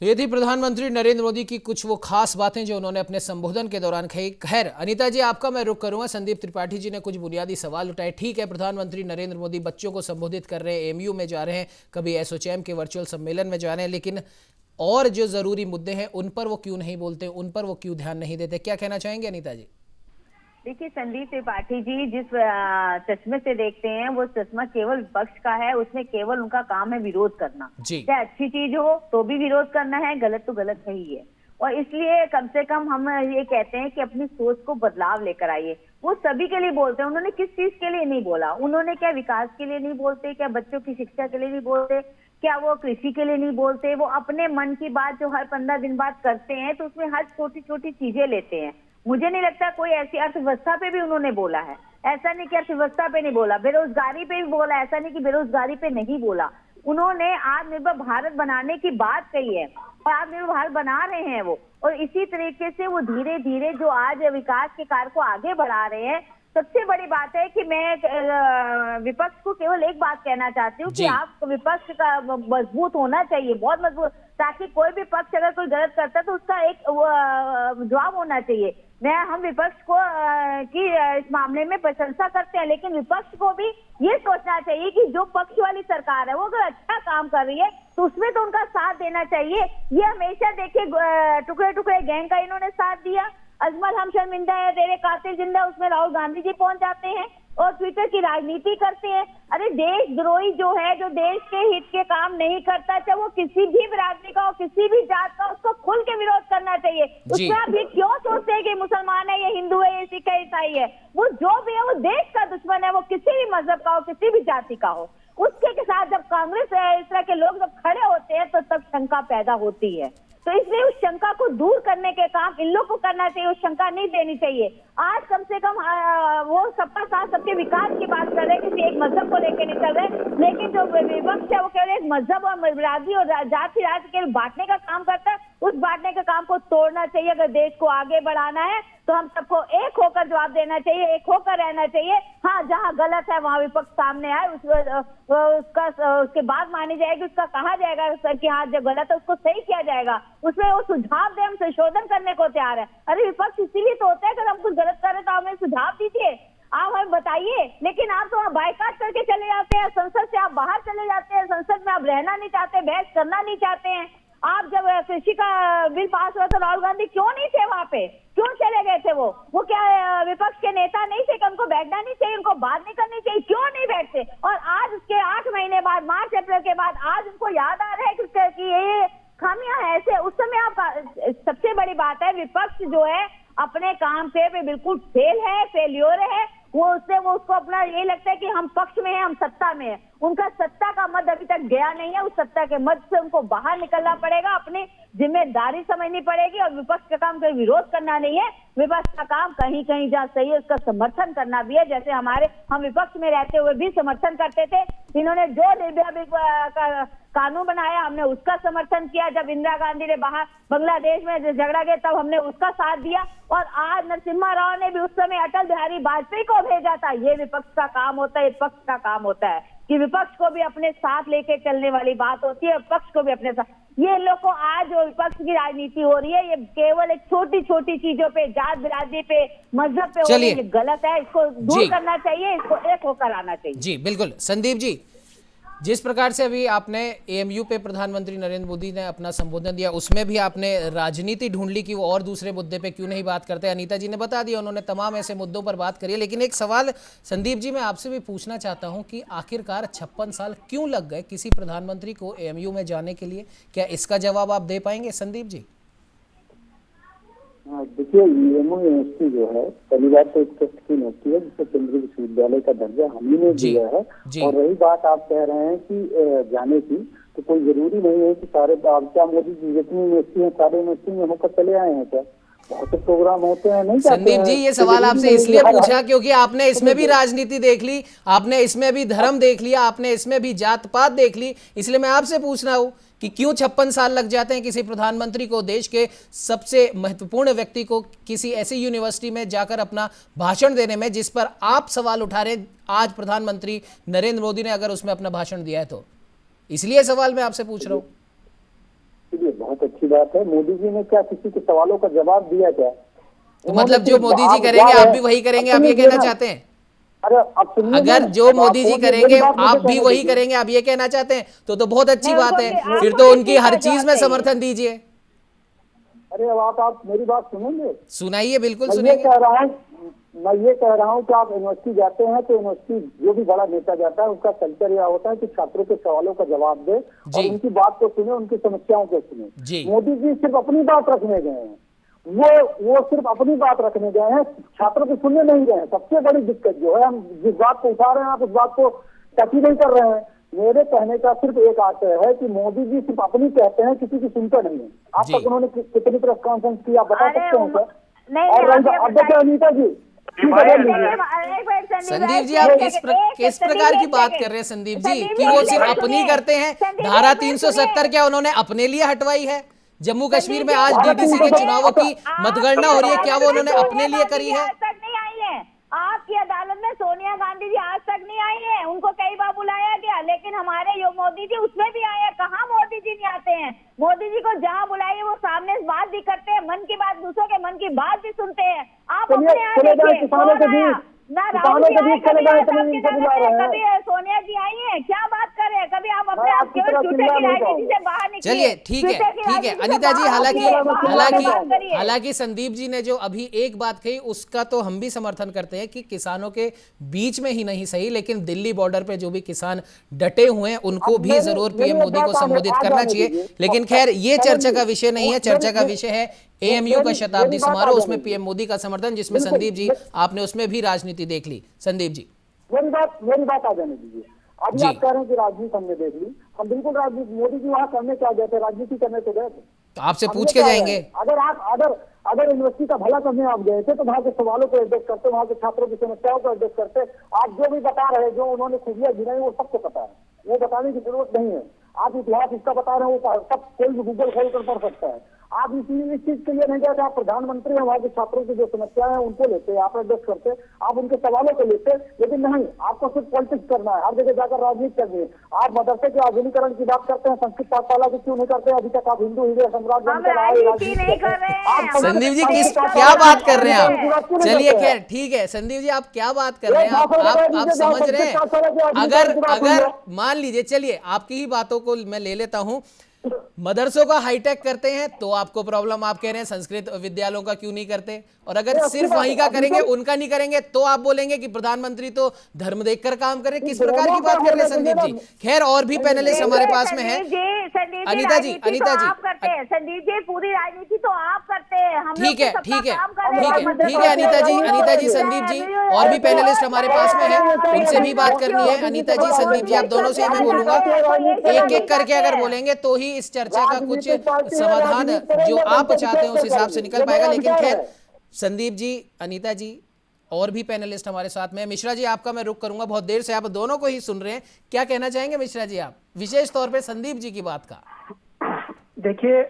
तो ये थी प्रधानमंत्री नरेंद्र मोदी की कुछ वो खास बातें जो उन्होंने अपने संबोधन के दौरान कही। खैर अनीता जी, आपका मैं रुख करूंगा। संदीप त्रिपाठी जी ने कुछ बुनियादी सवाल उठाए। ठीक है, प्रधानमंत्री नरेंद्र मोदी बच्चों को संबोधित कर रहे हैं, एमयू में जा रहे हैं, कभी एसोचैम के वर्चुअल सम्मेलन में जा रहे हैं, लेकिन और जो जरूरी मुद्दे हैं उन पर वो क्यों नहीं बोलते, उन पर वो क्यों ध्यान नहीं देते? क्या कहना चाहेंगे अनीता जी? देखिए, संदीप त्रिपाठी जी जिस चश्मे से देखते हैं वो चश्मा केवल विपक्ष का है। उसमें केवल उनका काम है विरोध करना। चाहे अच्छी चीज हो तो भी विरोध करना है, गलत तो गलत है ही है। और इसलिए कम से कम हम ये कहते हैं कि अपनी सोच को बदलाव लेकर आइए। वो सभी के लिए बोलते हैं, उन्होंने किस चीज के लिए नहीं बोला? उन्होंने क्या विकास के लिए नहीं बोलते? क्या बच्चों की शिक्षा के लिए नहीं बोलते? क्या वो कृषि के लिए नहीं बोलते? वो अपने मन की बात जो हर 15 दिन बाद करते हैं तो उसमें हर छोटी छोटी चीजें लेते हैं। मुझे नहीं लगता कोई ऐसी अर्थव्यवस्था पे भी उन्होंने बोला है। ऐसा नहीं कि अर्थव्यवस्था पे नहीं बोला, बेरोजगारी पे भी बोला। ऐसा नहीं कि बेरोजगारी पे नहीं बोला। उन्होंने आत्मनिर्भर भारत बनाने की बात कही है और आत्मनिर्भर भारत बना रहे हैं वो। और इसी तरीके से वो धीरे धीरे जो आज विकास के कार्य को आगे बढ़ा रहे हैं। सबसे बड़ी बात है कि मैं विपक्ष को केवल एक बात कहना चाहती हूँ कि आप विपक्ष का मजबूत होना चाहिए, बहुत मजबूत, ताकि कोई भी पक्ष अगर कोई गलत करता है तो उसका एक जवाब होना चाहिए। हम विपक्ष को की इस मामले में प्रशंसा करते हैं, लेकिन विपक्ष को भी ये सोचना चाहिए कि जो पक्ष वाली सरकार है वो अगर अच्छा काम कर रही है तो उसमें तो उनका साथ देना चाहिए। ये हमेशा देखिए टुकड़े टुकड़े गैंग का इन्होंने साथ दिया। अजमल हम शर्मिंदा है, तेरे कातिल जिंदा, उसमें राहुल गांधी जी पहुंच जाते हैं और ट्विटर की राजनीति करते हैं। अरे देशद्रोही जो है, जो देश के हित के काम नहीं करता, चाहे वो किसी भी बिरादरी का हो, किसी भी जात का, उसको खुल के विरोध करना चाहिए। उसमें आप ये क्यों सोचते हैं कि मुसलमान है, ये हिंदू है, ये सिख है, ईसाई है? वो जो भी है वो देश का दुश्मन है, वो किसी भी मजहब का हो, किसी भी जाति का हो। उसके के साथ जब कांग्रेस इस तरह के लोग जब खड़े होते हैं तो तब शंका पैदा होती है। तो इसलिए उस शंका को दूर करने के काम इन लोग को करना चाहिए, उस शंका नहीं देनी चाहिए। आज कम से कम वो सबका साथ सबके विकास की बात कर रहे हैं, किसी एक मजहब को लेकर नहीं कर रहे, लेकिन जो विपक्ष है वो केवल एक मजहब और बिरादरी और जाति राज्य के बांटने का काम करता है। उस बांटने के काम को तोड़ना चाहिए। अगर देश को आगे बढ़ाना है तो हम सबको एक होकर जवाब देना चाहिए, एक होकर रहना चाहिए। हाँ, जहाँ गलत है वहाँ विपक्ष सामने आए, उसके बाद मानी जाएगी, उसका कहा जाएगा सर कि हाँ जो गलत है उसको सही किया जाएगा, उसमें वो सुझाव दे, हम संशोधन करने को तैयार है। अरे विपक्ष इसीलिए तो होता है कि हम कुछ गलत कर रहे तो हमें सुझाव दीजिए, आप हमें बताइए। लेकिन आप तो वहाँ बायकाट करके चले जाते हैं, संसद से आप बाहर चले जाते हैं, संसद में आप रहना नहीं चाहते, बहस करना नहीं चाहते हैं। आप जब कृषि का बिल पास हुआ तो राहुल गांधी क्यों नहीं थे वहाँ पे? क्यों चले गए थे? वो क्या विपक्ष के नेता नहीं थे कि उनको बैठना नहीं चाहिए, उनको बात नहीं करनी चाहिए? क्यों नहीं बैठते? और आज उसके 8 महीने बाद, मार्च अप्रैल के बाद आज उनको याद आ रहा है कि ये खामियां है ऐसे। उस समय आप सबसे बड़ी बात है विपक्ष जो है अपने काम पे बिल्कुल फेल्योर है। वो उसको अपना ये लगता है कि हम पक्ष में हैं, हम सत्ता में हैं। उनका सत्ता का मद अभी तक गया नहीं है। उस सत्ता के मद से उनको बाहर निकलना पड़ेगा, अपनी जिम्मेदारी समझनी पड़ेगी। और विपक्ष का काम कोई विरोध करना नहीं है, विपक्ष का काम कहीं कहीं जहाँ सही है उसका समर्थन करना भी है। जैसे हम विपक्ष में रहते हुए भी समर्थन करते थे। इन्होंने जो निर्भया कानून बनाया हमने उसका समर्थन किया। जब इंदिरा गांधी ने बाहर बांग्लादेश में झगड़ा गया तब हमने उसका साथ दिया। और आज नरसिम्हा राव ने भी उस समय अटल बिहारी वाजपेयी को भेजा था। ये विपक्ष का काम होता है, विपक्ष का काम होता है कि विपक्ष को भी अपने साथ लेके चलने वाली बात होती है, विपक्ष को भी अपने साथ। ये लोग को आज जो विपक्ष की राजनीति हो रही है ये केवल एक छोटी छोटी चीजों पे, जात बिरादरी पे, मजहब पे हो रही है, गलत है। इसको दूर करना चाहिए, इसको एक होकर आना चाहिए। जी बिल्कुल। संदीप जी, जिस प्रकार से अभी आपने एएमयू पे प्रधानमंत्री नरेंद्र मोदी ने अपना संबोधन दिया उसमें भी आपने राजनीति ढूंढ ली कि वो और दूसरे मुद्दे पे क्यों नहीं बात करते। अनीता जी ने बता दिया, उन्होंने तमाम ऐसे मुद्दों पर बात करी है। लेकिन एक सवाल संदीप जी मैं आपसे भी पूछना चाहता हूं कि आखिरकार 56 साल क्यों लग गए किसी प्रधानमंत्री को एएमयू में जाने के लिए? क्या इसका जवाब आप दे पाएंगे संदीप जी? देखिए, एएमयू यूनिवर्सिटी जो है पहली बात तो एक ट्रस्ट यूनिवर्सिटी है जिसे केंद्रीय विश्वविद्यालय का दर्जा हम ही ने दिया है। और रही बात आप कह रहे हैं कि जाने की, तो कोई जरूरी नहीं है कि सारे क्या मोदी जी जितनी यूनिवर्सिटी है सारे यूनिवर्सिटी में होकर चले आए हैं क्या? बहुत से प्रोग्राम होते हैं। नहीं संदीप जी, ये सवाल आपसे इसलिए पूछा क्योंकि आपने इसमें भी राजनीति देख ली, आपने इसमें भी धर्म देख लिया, आपने इसमें भी जात पात देख ली। इसलिए मैं आपसे पूछ रहा हूँ कि क्यों 56 साल लग जाते हैं किसी प्रधानमंत्री को, देश के सबसे महत्वपूर्ण व्यक्ति को किसी ऐसी यूनिवर्सिटी में जाकर अपना भाषण देने में, जिस पर आप सवाल उठा रहे हैं आज प्रधानमंत्री नरेंद्र मोदी ने अगर उसमें अपना भाषण दिया है तो। इसलिए सवाल मैं आपसे पूछ रहा हूँ। बहुत अच्छी बात है, मोदी जी ने क्या किसी के सवालों का जवाब दिया क्या? तो मतलब जो मोदी जी करेंगे आप भी वही करेंगे, आप ये कहना चाहते हैं? अरे अब सुनिए, अगर जो मोदी जी करेंगे आप भी वही करेंगे, आप ये कहना चाहते हैं? तो बहुत अच्छी बात है, फिर तो उनकी हर चीज में समर्थन दीजिए। अरे अब आप मेरी बात सुनेंगे? सुनाइए, बिल्कुल मैं ये सुनेंगे। कह रहा हूँ कि आप यूनिवर्सिटी जाते हैं तो यूनिवर्सिटी जो भी बड़ा नेता जाता है उसका कल्चर यह होता है कि छात्रों के सवालों का जवाब दे और उनकी बात को सुने, उनकी समस्याओं को सुने। मोदी जी सिर्फ अपनी बात रखने गए हैं, वो सिर्फ अपनी बात रखने गए हैं, छात्रों को सुनने नहीं गए हैं। सबसे बड़ी दिक्कत जो है, हम जिस बात को उठा रहे हैं आप उस बात को टची नहीं कर रहे हैं। मेरे कहने का सिर्फ एक आशय है कि मोदी जी सिर्फ अपनी कहते हैं, किसी की सुनते नहीं है। अब तक उन्होंने कितनी प्रेस कॉन्फ्रेंस की आप बता सकते हैं सर? और अब देखिए अनीता जी, संदीप जी, आप किस प्रकार की बात कर रहे हैं संदीप जी, कि वो सिर्फ अपनी करते हैं? धारा 370 क्या उन्होंने अपने लिए हटवाई है? जम्मू कश्मीर में आज डीडीसी के चुनावों की मतगणना हो रही है, क्या वो उन्होंने अपने लिए करी है? आपकी अदालत में सोनिया गांधी जी आज तक नहीं आई है, उनको कई बार बुलाया गया, लेकिन हमारे मोदी जी उसमें भी आए हैं। कहाँ मोदी जी नहीं आते हैं? मोदी जी को जहाँ बुलाइए वो सामने बात भी करते हैं, मन की बात, दूसरों के मन की बात भी सुनते हैं। आप अपने किसानों के बीच ना राहुल जी आए, कभी सोनिया जी आई है, क्या बात कर रहे हैं? कभी आप अपने आप केवल झूठे की राजनीति से बाहर निकलिए। चलिए ठीक है अनीता जी, हालांकि संदीप जी ने जो अभी एक बात कही उसका तो हम भी समर्थन करते हैं कि किसानों के बीच में ही नहीं सही, लेकिन दिल्ली बॉर्डर पे जो भी किसान डटे हुए हैं उनको भी जरूर पीएम मोदी को संबोधित करना चाहिए। लेकिन खैर ये चर्चा का विषय नहीं है, चर्चा का विषय है एएमयू का शताब्दी समारोह, उसमें पीएम मोदी का समर्थन, जिसमें संदीप जी आपने उसमें भी राजनीति देख ली। संदीप जी मेरी बात आ जाने दीजिए। अभी आप कह रहे हैं कि राजनीति हमने देख ली, हम बिल्कुल राजनीति, मोदी जी वहाँ करने क्या गए थे? राजनीति करने तो गए थे। तो आपसे पूछ के जाएंगे। अगर यूनिवर्सिटी का भला करने आप गए थे तो वहाँ के सवालों को एड्रेस करते, वहाँ के छात्रों की समस्याओं को एड्रेस करते। आप जो भी बता रहे हैं, जो उन्होंने खूबियां गिनाई वो सबको पता है, वो बताने की जरूरत नहीं है। आप इतिहास इसका बता रहे हैं, वो सब कोई भी गूगल खोल कर पढ़ सकता है। आप इस चीज के लिए नहीं गए थे, आप प्रधानमंत्री हैं, वहाँ के छात्रों की जो समस्याएं हैं उनको लेते, आप एड्रेस करते, आप उनके सवालों को लेते। लेकिन नहीं, आपको सिर्फ पॉलिटिक्स करना है, हर जगह जाकर राजनीति करनी है। आप मदरसे के आधुनिकरण की बात करते हैं, संस्कृत पाठशाला की क्यों नहीं करते? अभी तक आप हिंदू साम्राज्य संदीप जी क्या बात कर रहे हैं आप? चलिए खैर ठीक है संदीप जी, आप क्या बात कर रहे हैं? आप समझ रहे हैं? अगर मान लीजिए, चलिए आपकी ही बातों को मैं ले लेता हूं, मदरसों का हाईटेक करते हैं तो आपको प्रॉब्लम, आप कह रहे हैं संस्कृत विद्यालयों का क्यों नहीं करते? और अगर सिर्फ वहीं का करेंगे, उनका नहीं करेंगे, तो आप बोलेंगे कि प्रधानमंत्री तो धर्म देखकर काम करे। किस प्रकार की बात कर रहे हैं संदीप जी? खैर और भी पैनलिस्ट हमारे पास में है। अनीता जी संदीप जी, पूरी राजनीति तो आप करते हैं। ठीक है अनीता जी संदीप जी, और भी पैनलिस्ट हमारे पास में है, उनसे भी बात करनी है। अनीता जी संदीप जी, आप दोनों से मैं बोलूंगा, एक एक करके अगर बोलेंगे तो ही इस चर्चा का कुछ समाधान जो आप चाहते हैं उस हिसाब से निकल पाएगा। लेकिन खैर संदीप जी, अनीता जी, और भी पैनलिस्ट हमारे साथ में। मिश्रा जी आपका मैं रुख करूंगा, बहुत देर से आप दोनों को ही सुन रहे हैं, क्या कहना चाहेंगे मिश्रा जी आप, विशेष तौर पे संदीप जी की बात का? देखिए,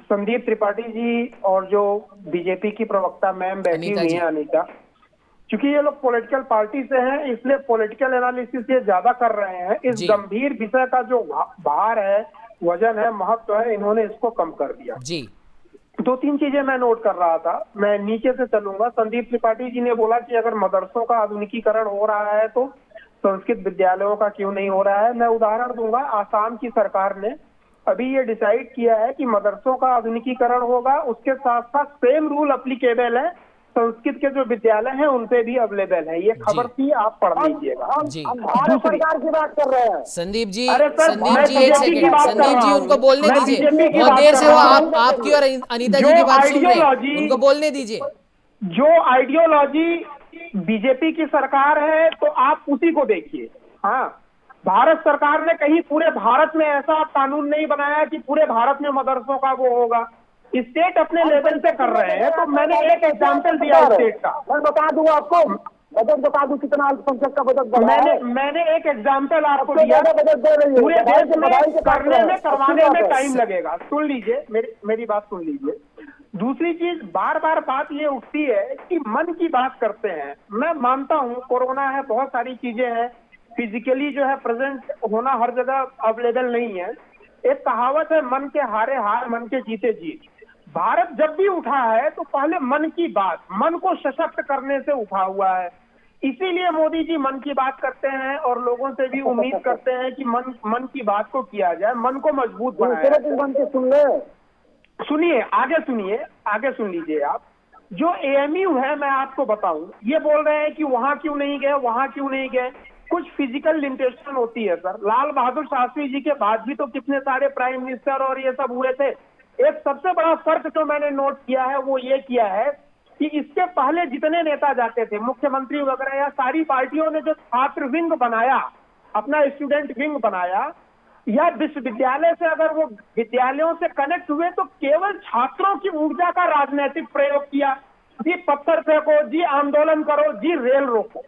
संदीप त्रिपाठी जी और जो बीजेपी की प्रवक्ता मैम बैठी हुई है अनीता, क्योंकि ये लोग पॉलिटिकल पार्टी से हैं, इसलिए पॉलिटिकल एनालिसिस ये ज्यादा कर रहे हैं। इस गंभीर विषय का जो भार है, वजन है, महत्व है, इन्होंने इसको कम कर दिया जी। दो तीन चीजें मैं नोट कर रहा था, मैं नीचे से चलूंगा। संदीप त्रिपाठी जी ने बोला कि अगर मदरसों का आधुनिकीकरण हो रहा है तो संस्कृत विद्यालयों का क्यों नहीं हो रहा है। मैं उदाहरण दूंगा, आसाम की सरकार ने अभी ये डिसाइड किया है कि मदरसों का आधुनिकीकरण होगा, उसके साथ साथ सेम रूल अप्लीकेबल है, संस्कृत के जो विद्यालय हैं उन पे भी अवेलेबल है। ये खबर थी, आप पढ़ लीजिएगा। सरकार की बात कर रहे हैं संदीप जी एक सेकंड, संदीप जी उनको बोलने दीजिए, बहुत देर से वो आपकी और अनीता जी की बात सुन रहे हैं, उनको बोलने दीजिए। जो आइडियोलॉजी बीजेपी की सरकार है तो आप उसी को देखिए। हाँ, भारत सरकार ने कहीं पूरे भारत में ऐसा कानून नहीं बनाया कि पूरे भारत में मदरसों का वो होगा, स्टेट अपने लेवल पे कर रहे हैं। तो मैंने एक एग्जांपल दिया स्टेट का, मैं बता दूं आपको, बजट बता दूं कितना अल्पसंख्यक का बजट बढ़ा है। मैंने एक एग्जांपल आपको दिया, पूरे देश में करने में करवाने में टाइम लगेगा। सुन लीजिए, मेरी बात सुन लीजिए। दूसरी चीज, बार बार बात ये उठती है कि मन की बात करते हैं। मैं मानता हूँ कोरोना है, बहुत सारी चीजें हैं, फिजिकली जो है प्रेजेंट होना हर जगह अवेलेबल नहीं है, एक कहावत है, मन के हारे हार, मन के जीते जीत। भारत जब भी उठा है तो पहले मन की बात, मन को सशक्त करने से उठा हुआ है। इसीलिए मोदी जी मन की बात करते हैं और लोगों से भी उम्मीद करते हैं कि मन की बात को किया जाए, मन को मजबूत बनाया जाए। सुनिए, आगे सुन लीजिए आप। जो एएमयू है, मैं आपको बताऊं, ये बोल रहे हैं कि वहां क्यों नहीं गए। कुछ फिजिकल लिमिटेशन होती है सर। लाल बहादुर शास्त्री जी के बाद भी तो कितने सारे प्राइम मिनिस्टर और ये सब हुए थे। एक सबसे बड़ा फर्क जो मैंने नोट किया है वो ये किया है कि इसके पहले जितने नेता जाते थे, मुख्यमंत्री वगैरह या सारी पार्टियों ने जो छात्र विंग बनाया, अपना स्टूडेंट विंग बनाया, या विश्वविद्यालय से अगर वो विद्यालयों से कनेक्ट हुए तो केवल छात्रों की ऊर्जा का राजनीतिक प्रयोग किया। जी पत्थर फेंको, जी आंदोलन करो, जी रेल रोको।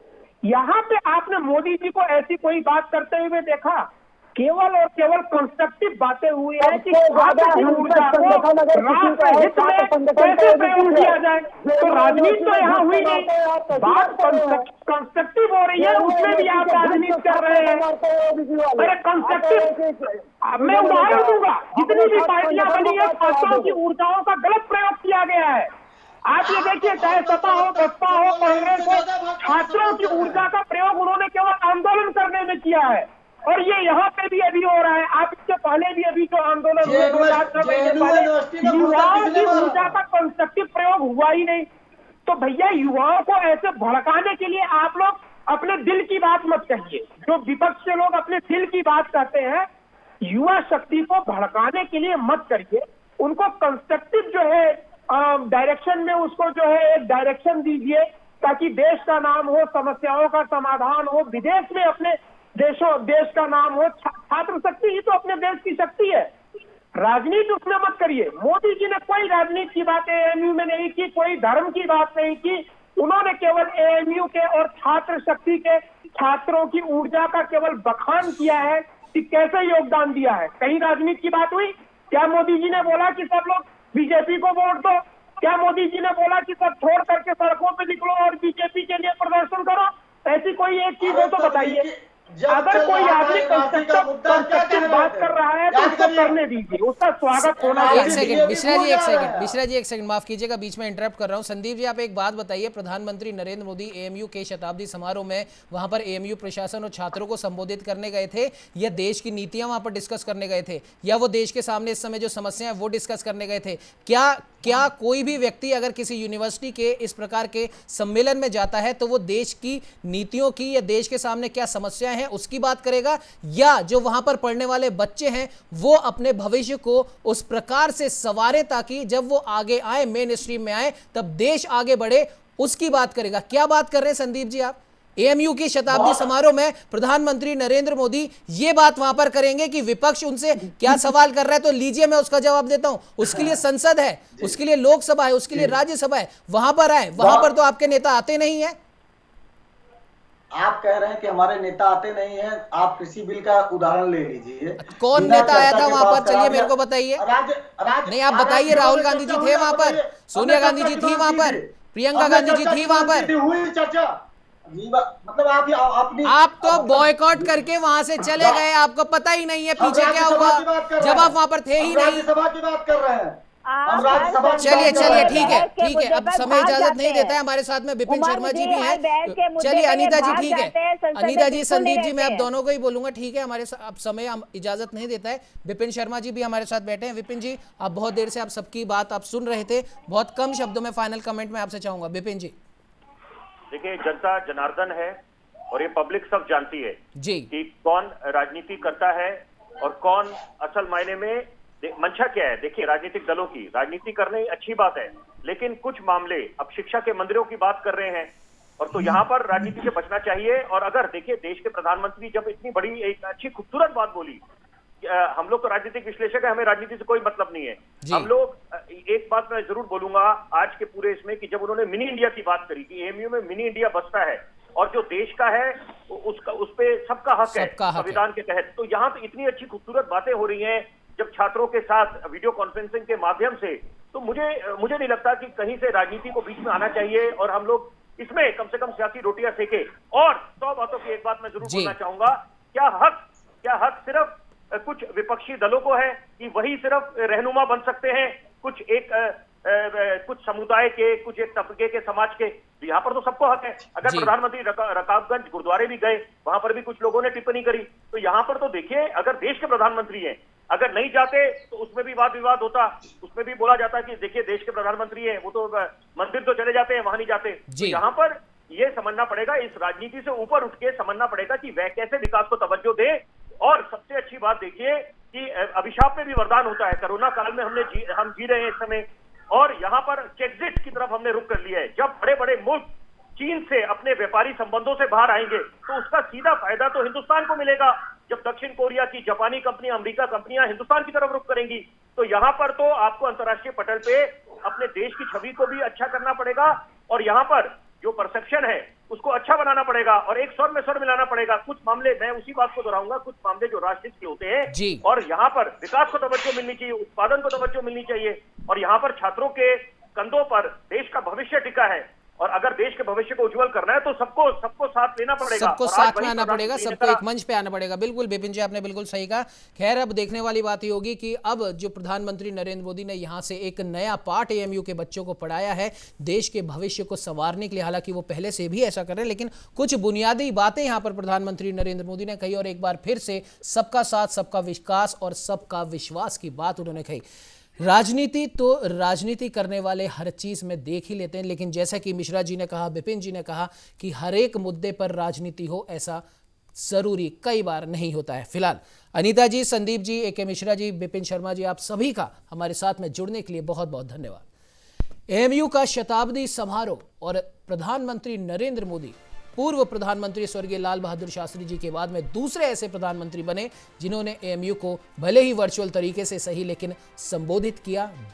यहाँ पे आपने मोदी जी को ऐसी कोई बात करते हुए देखा? केवल और केवल कंस्ट्रक्टिव बातें हुई है कि ऊर्जा को राष्ट्र हित में कैसे प्रयोग किया जाए। तो राजनीति तो यहाँ हुई नहीं, बात कंस्ट्रक्टिव हो रही है, उसमें भी आप राजनीति कर रहे हैं। अरे कंस्ट्रक्टिव, मैं उदाहरण दूंगा, जितनी भी पार्टियां बनी है, छात्रों की ऊर्जाओं का गलत प्रयोग किया गया है। आप ये देखिए, चाहे सपा हो, बसपा हो, कांग्रेस हो, छात्रों की ऊर्जा का प्रयोग उन्होंने केवल आंदोलन करने में किया है। और ये यहाँ पे भी अभी हो रहा है। आप इससे पहले भी अभी जो आंदोलन हुए 2-4 महीने पहले, युवाओं की ऊर्जा का कंस्ट्रक्टिव प्रयोग हुआ ही नहीं। तो भैया, युवाओं को ऐसे भड़काने के लिए आप लोग अपने दिल की बात मत कहिए। जो विपक्ष के लोग अपने दिल की बात कहते हैं, युवा शक्ति को भड़काने के लिए मत करिए। उनको कंस्ट्रक्टिव जो है डायरेक्शन में, उसको जो है एक डायरेक्शन दीजिए, ताकि देश का नाम हो, समस्याओं का समाधान हो, विदेश में अपने देश का नाम हो। छात्र शक्ति ही तो अपने देश की शक्ति है। राजनीति उसमें मत करिए। मोदी जी ने कोई राजनीति की बात एएमयू में नहीं की, कोई धर्म की बात नहीं की। उन्होंने केवल एएमयू के और छात्र शक्ति के छात्रों की ऊर्जा का केवल बखान किया है कि कैसे योगदान दिया है। कहीं राजनीति की बात हुई? क्या मोदी जी ने बोला कि सब लोग बीजेपी को वोट दो? क्या मोदी जी ने बोला कि सब छोड़ करके सड़कों पे निकलो और बीजेपी के लिए प्रदर्शन करो? ऐसी कोई एक चीज हो तो बताइए। अगर कोई आदमी कंस्ट्रक्टिव बात कर रहा है तो उसको करने दीजिए, उसका स्वागत होना चाहिए। एक सेकंड मिश्रा जी, एक सेकंड माफ कीजिएगा, बीच में इंटरप्ट कर रहा हूं। संदीप जी, आप एक बात बताइए, प्रधानमंत्री नरेंद्र मोदी एएमयू के शताब्दी समारोह में वहां पर एएमयू प्रशासन और छात्रों को संबोधित करने गए थे, या देश की नीतियां वहां पर डिस्कस करने गए थे, या वो देश के सामने इस समय जो समस्या है वो डिस्कस करने गए थे? क्या कोई भी व्यक्ति अगर किसी यूनिवर्सिटी के इस प्रकार के सम्मेलन में जाता है तो वो देश की नीतियों की या देश के सामने क्या समस्याएं हैं उसकी बात करेगा, या जो वहां पर पढ़ने वाले बच्चे हैं वो अपने भविष्य को उस प्रकार से संवारे ताकि जब वो आगे आए, मेन स्ट्रीम में आए, तब देश आगे बढ़े, उसकी बात करेगा? क्या बात कर रहे हैं संदीप जी आप? एएमयू की शताब्दी समारोह में प्रधानमंत्री नरेंद्र मोदी ये बात वहां पर करेंगे कि विपक्ष उनसे क्या सवाल कर रहा है तो लीजिए मैं उसका जवाब देता हूं। उसके लिए संसद है, उसके लिए लोकसभा है, उसके लिए राज्यसभा है, वहां पर आए। वहां पर तो आपके नेता आते नहीं है। आप कह रहे हैं कि हमारे नेता आते नहीं हैं। आप कृषि बिल का उदाहरण ले लीजिए। कौन नेता आया था वहां पर? चलिए मेरे को बताइए। नहीं, आप बताइए। राहुल गांधी जी थे वहां पर, सोनिया गांधी जी थी वहां पर, प्रियंका गांधी जी थी वहां पर। हुई चर्चा, मतलब आप तो बॉयकॉट करके वहां से चले गए, आपको पता ही नहीं है पीछे क्या हुआ जब आप वहां पर थे ही नहीं। राज्यसभा की बात कर रहे हैं। चलिए ठीक है। अब समय इजाजत नहीं देता है। हमारे साथ में विपिन शर्मा जी भी हैं। चलिए अनीता जी, ठीक है। अनीता जी, संदीप जी, मैं आप दोनों को ही बोलूंगा, ठीक है? हमारे अब समय इजाजत नहीं देता है। विपिन शर्मा जी भी हमारे साथ बैठे हैं। विपिन जी, आप बहुत देर से आप सबकी बात आप सुन रहे थे, बहुत कम शब्दों में फाइनल कमेंट में आपसे चाहूंगा। विपिन जी। देखिए, जनता जनार्दन है और ये पब्लिक सब जानती है जी कि कौन राजनीति करता है और कौन असल मायने में मंशा क्या है। देखिए, राजनीतिक दलों की राजनीति करने अच्छी बात है, लेकिन कुछ मामले, अब शिक्षा के मंदिरों की बात कर रहे हैं, और तो यहाँ पर राजनीति से बचना चाहिए। और अगर देखिए, देश के प्रधानमंत्री जब इतनी बड़ी एक अच्छी खूबसूरत बात बोली, हम लोग तो राजनीतिक विश्लेषक है, हमें राजनीति से कोई मतलब नहीं है। हम लोग, एक बात मैं जरूर बोलूंगा आज के पूरे इसमें, कि जब उन्होंने मिनी इंडिया की बात करी कि एएमयू में मिनी इंडिया बसता है और जो देश का है उसका, उस पे सबका हक है संविधान के तहत, तो यहाँ पे इतनी अच्छी खूबसूरत बातें हो रही हैं जब छात्रों के साथ वीडियो कॉन्फ्रेंसिंग के माध्यम से, तो मुझे नहीं लगता कि कहीं से राजनीति को बीच में आना चाहिए और हम लोग इसमें कम से कम सियासी रोटियां सेके। और 100 बातों की एक बात मैं जरूर बोलना चाहूंगा, क्या हक सिर्फ कुछ विपक्षी दलों को है कि वही सिर्फ रहनुमा बन सकते हैं, कुछ समुदाय के, कुछ एक तबके के, समाज के। तो यहाँ पर तो सबको हक है। अगर प्रधानमंत्री रकाबगंज गुरुद्वारे भी गए, वहां पर भी कुछ लोगों ने टिप्पणी करी। तो यहाँ पर तो देखिए, अगर देश के प्रधानमंत्री हैं, अगर नहीं जाते तो उसमें भी वाद विवाद होता, उसमें भी बोला जाता कि देखिए देश के प्रधानमंत्री हैं, वो तो मंदिर तो चले जाते हैं, वहां नहीं जाते। तो यहाँ पर ये समझना पड़ेगा, इस राजनीति से ऊपर उठ के समझना पड़ेगा कि वह कैसे विकास को तवज्जो दे। और सबसे अच्छी बात देखिए कि अभिशाप में भी वरदान होता है। कोरोना काल में हम जी रहे हैं इस समय, और यहाँ पर चेक्सिट की तरफ हमने रुख कर लिया है। जब बड़े बड़े मुल्क चीन से अपने व्यापारी संबंधों से बाहर आएंगे तो उसका सीधा फायदा तो हिंदुस्तान को मिलेगा। जब दक्षिण कोरिया की, जापानी कंपनी, अमेरिका कंपनियां हिंदुस्तान की तरफ रुख करेंगी, तो यहाँ पर तो आपको अंतर्राष्ट्रीय पटल पे अपने देश की छवि को भी अच्छा करना पड़ेगा, और यहाँ पर जो परसेप्शन है उसको अच्छा बनाना पड़ेगा, और एक स्वर में स्वर मिलाना पड़ेगा। कुछ मामले, मैं उसी बात को दोहराऊंगा, कुछ मामले जो राष्ट्रहित के होते हैं, और यहाँ पर विकास को तवज्जो मिलनी चाहिए, उत्पादन को तवज्जो मिलनी चाहिए, और यहाँ पर छात्रों के कंधों पर देश का भविष्य टिका है। और अगर देश के भविष्य को उज्जवल करना है तो सबको साथ लेना पड़ेगा, सबको साथ में आना पड़ेगा, सबको एक मंच पे आना पड़ेगा। बिल्कुल बिपिन जी, आपने बिल्कुल सही कहा। खैर, अब देखने वाली बात ये होगी कि अब जो प्रधानमंत्री नरेंद्र मोदी ने यहाँ से एक नया पाठ एएमयू के बच्चों को पढ़ाया है देश के भविष्य को संवारने के लिए। हालांकि वो पहले से भी ऐसा कर रहे हैं, लेकिन कुछ बुनियादी बातें यहाँ पर प्रधानमंत्री नरेंद्र मोदी ने कही, और एक बार फिर से सबका साथ, सबका विकास और सबका विश्वास की बात उन्होंने कही। राजनीति तो राजनीति करने वाले हर चीज में देख ही लेते हैं, लेकिन जैसा कि मिश्रा जी ने कहा, विपिन जी ने कहा कि हर एक मुद्दे पर राजनीति हो, ऐसा जरूरी कई बार नहीं होता है। फिलहाल अनीता जी, संदीप जी, AK मिश्रा जी, विपिन शर्मा जी, आप सभी का हमारे साथ में जुड़ने के लिए बहुत बहुत धन्यवाद। एएमयू का शताब्दी समारोह और प्रधानमंत्री नरेंद्र मोदी पूर्व प्रधानमंत्री स्वर्गीय लाल बहादुर शास्त्री जी के बाद में दूसरे ऐसे प्रधानमंत्री बने जिन्होंने एएमयू को भले ही वर्चुअल तरीके से सही, लेकिन संबोधित किया।